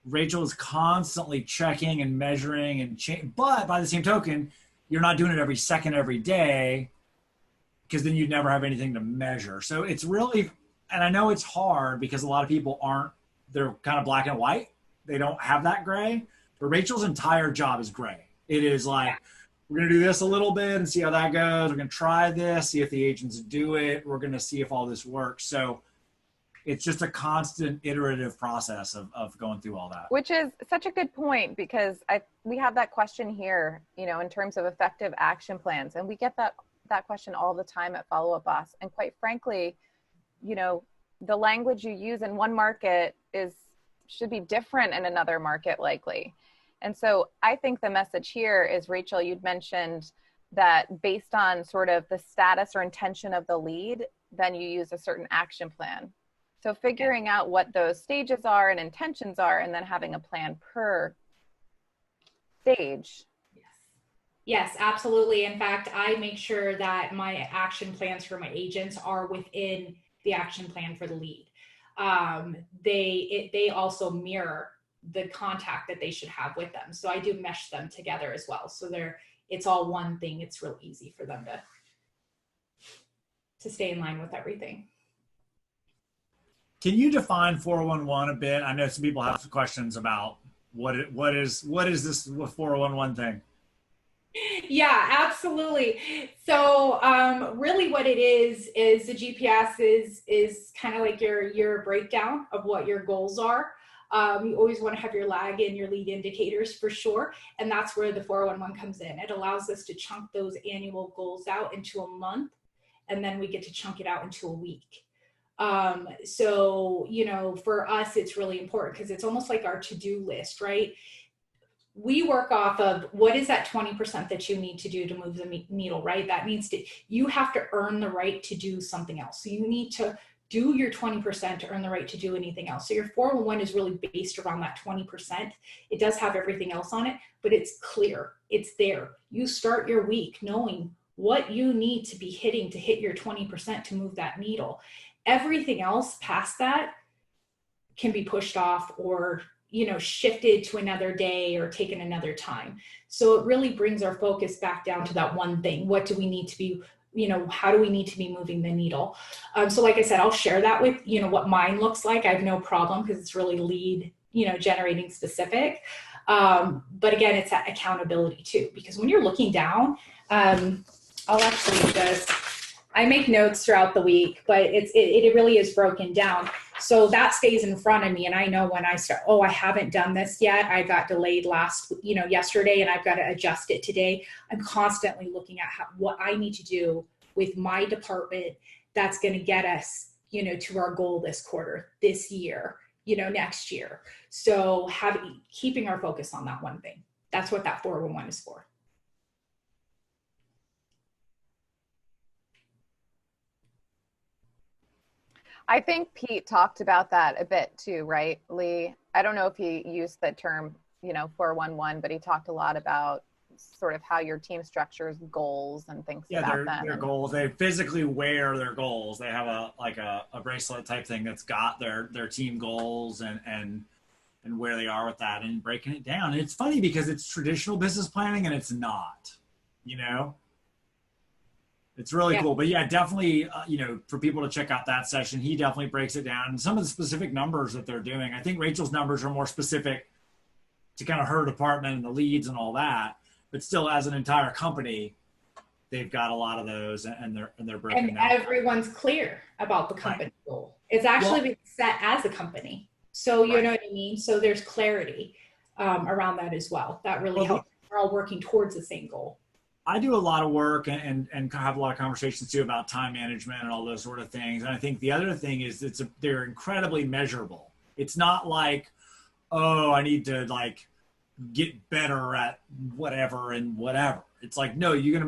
Rachel is constantly checking and measuring and but by the same token, you're not doing it every second, every day, because then you'd never have anything to measure. So it's really, and I know it's hard because a lot of people they're kind of black and white. They don't have that gray, but Rachel's entire job is gray. It is like, we're going to do this a little bit and see how that goes. We're going to try this, see if the agents do it. We're going to see if all this works. So it's just a constant iterative process of going through all that. Which is such a good point, because we have that question here, in terms of effective action plans. And we get that question all the time at Follow Up Boss. And quite frankly, the language you use in one market should be different in another market likely. And so I think the message here is, Rachel, you'd mentioned that based on sort of the status or intention of the lead, then you use a certain action plan. So figuring out what those stages are and intentions are, and then having a plan per stage. Yes, absolutely. In fact, I make sure that my action plans for my agents are within the action plan for the lead. They also mirror the contact that they should have with them. So I do mesh them together as well. So it's all one thing. It's real easy for them to stay in line with everything. Can you define 411 a bit? I know some people have some questions about what is this 411 thing? Yeah, absolutely. So really what it is the GPS is kind of like your breakdown of what your goals are. You always want to have your lag and your lead indicators for sure. And that's where the 411 comes in. It allows us to chunk those annual goals out into a month, and then we get to chunk it out into a week. So, for us, it's really important because it's almost like our to-do list, right? We work off of what is that 20% that you need to do to move the needle, right? That means you have to earn the right to do something else. So you need to do your 20% to earn the right to do anything else. So your 411 is really based around that 20%. It does have everything else on it, but it's clear. It's there. You start your week knowing what you need to be hitting to hit your 20% to move that needle. Everything else past that can be pushed off or shifted to another day or taken another time. So it really brings our focus back down to that one thing. What do we need to be, how do we need to be moving the needle? So like I said, I'll share that with, what mine looks like. I have no problem because it's really lead, generating specific. But again, it's that accountability too, because when you're looking down, I'll actually I make notes throughout the week, but it really is broken down. So that stays in front of me. And I know when I start, I haven't done this yet. I got delayed yesterday, and I've got to adjust it today. I'm constantly looking at what I need to do with my department that's going to get us, to our goal this quarter, this year, next year. So keeping our focus on that one thing. That's what that 411 is for. I think Pete talked about that a bit too, right, Lee? I don't know if he used the term, 411, but he talked a lot about sort of how your team structures goals and thinks about them. Their goals. They physically wear their goals. They have a bracelet type thing that's got their team goals and where they are with that and breaking it down. And it's funny because it's traditional business planning and it's not, It's really cool. But yeah, definitely, for people to check out that session, he definitely breaks it down. And some of the specific numbers that they're doing, I think Rachel's numbers are more specific to kind of her department and the leads and all that. But still, as an entire company, they've got a lot of those, and they're broken down. And everyone's clear about the company goal. It's actually been set as a company, so you know what I mean. So there's clarity around that as well. That really helps. We're all working towards the same goal. I do a lot of work and have a lot of conversations too about time management and all those sort of things. And I think the other thing is they're incredibly measurable. It's not like, oh, I need to get better at whatever and whatever. It's like, no, you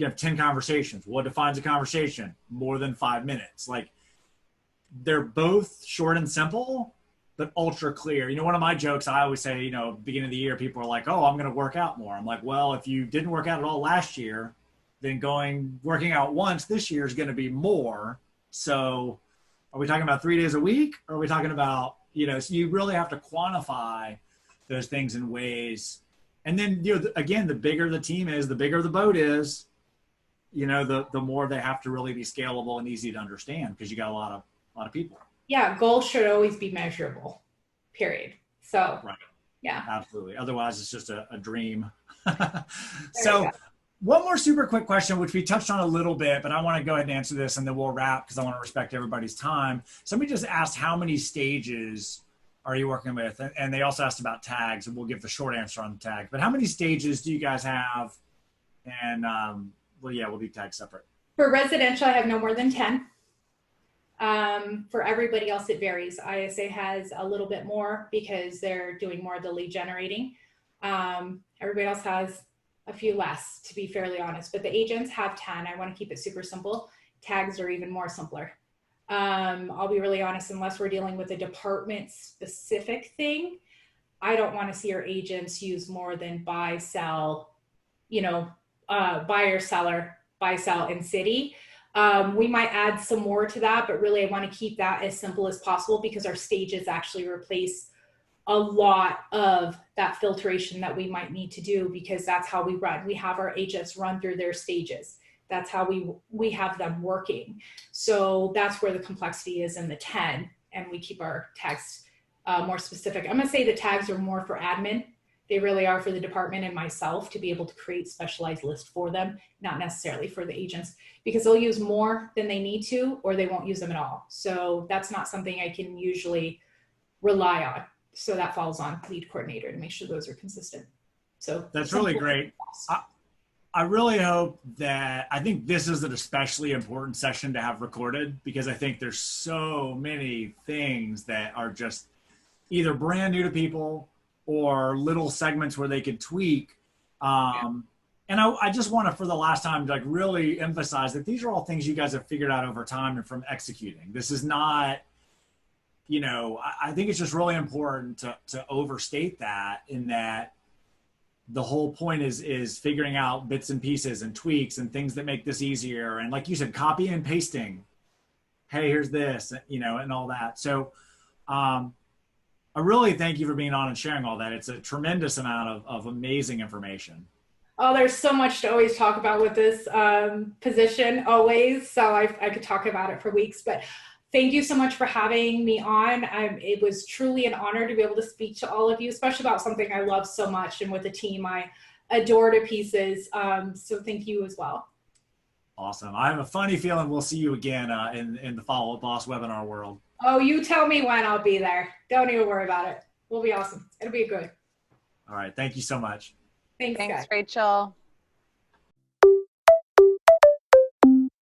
have 10 conversations. What defines a conversation? More than 5 minutes. They're both short and simple, but ultra clear. One of my jokes, I always say, beginning of the year, people are like, oh, I'm going to work out more. I'm like, well, if you didn't work out at all last year, then working out once this year is going to be more. So are we talking about 3 days a week? Or are we talking about, so you really have to quantify those things in ways. And then, again, the bigger the team is, the bigger the boat is, the more they have to really be scalable and easy to understand because you got a lot of people. Yeah. Goals should always be measurable, period. So, right. Yeah, absolutely. Otherwise it's just a dream. So one more super quick question, which we touched on a little bit, but I want to go ahead and answer this and then we'll wrap because I want to respect everybody's time. Somebody just asked how many stages are you working with? And they also asked about tags, and we'll give the short answer on the tag. But how many stages do you guys have? And we'll do tags separate. For residential, I have no more than 10. For everybody else, it varies. ISA has a little bit more because they're doing more of the lead generating. Everybody else has a few less, to be fairly honest. But the agents have 10. I want to keep it super simple. Tags are even more simpler. I'll be really honest, unless we're dealing with a department specific thing, I don't want to see our agents use more than buy, sell, buyer, seller, buy, sell, and city. We might add some more to that, but really I want to keep that as simple as possible because our stages actually replace a lot of that filtration that we might need to do because that's how we run. We have our agents run through their stages. That's how we have them working. So that's where the complexity is in the 10, and we keep our tags more specific. I'm gonna say the tags are more for admin. They really are for the department and myself to be able to create specialized lists for them, not necessarily for the agents, because they'll use more than they need to, or they won't use them at all. So that's not something I can usually rely on. So that falls on lead coordinator to make sure those are consistent. So that's really great. I really hope that, I think this is an especially important session to have recorded because I think there's so many things that are just either brand new to people or little segments where they could tweak. And I just want to, for the last time, really emphasize that these are all things you guys have figured out over time and from executing. This is not, I think it's just really important to overstate that in that the whole point is figuring out bits and pieces and tweaks and things that make this easier. And like you said, copy and pasting. Hey, here's this, and all that. So I really thank you for being on and sharing all that. It's a tremendous amount of amazing information. Oh, there's so much to always talk about with this position, always. So I could talk about it for weeks, but thank you so much for having me on. It was truly an honor to be able to speak to all of you, especially about something I love so much and with a team I adore to pieces. So thank you as well. Awesome. I have a funny feeling we'll see you again in the Follow Up Boss webinar world. Oh, you tell me when I'll be there. Don't even worry about it. We'll be awesome. It'll be good. All right. Thank you so much. Thanks, Rachel.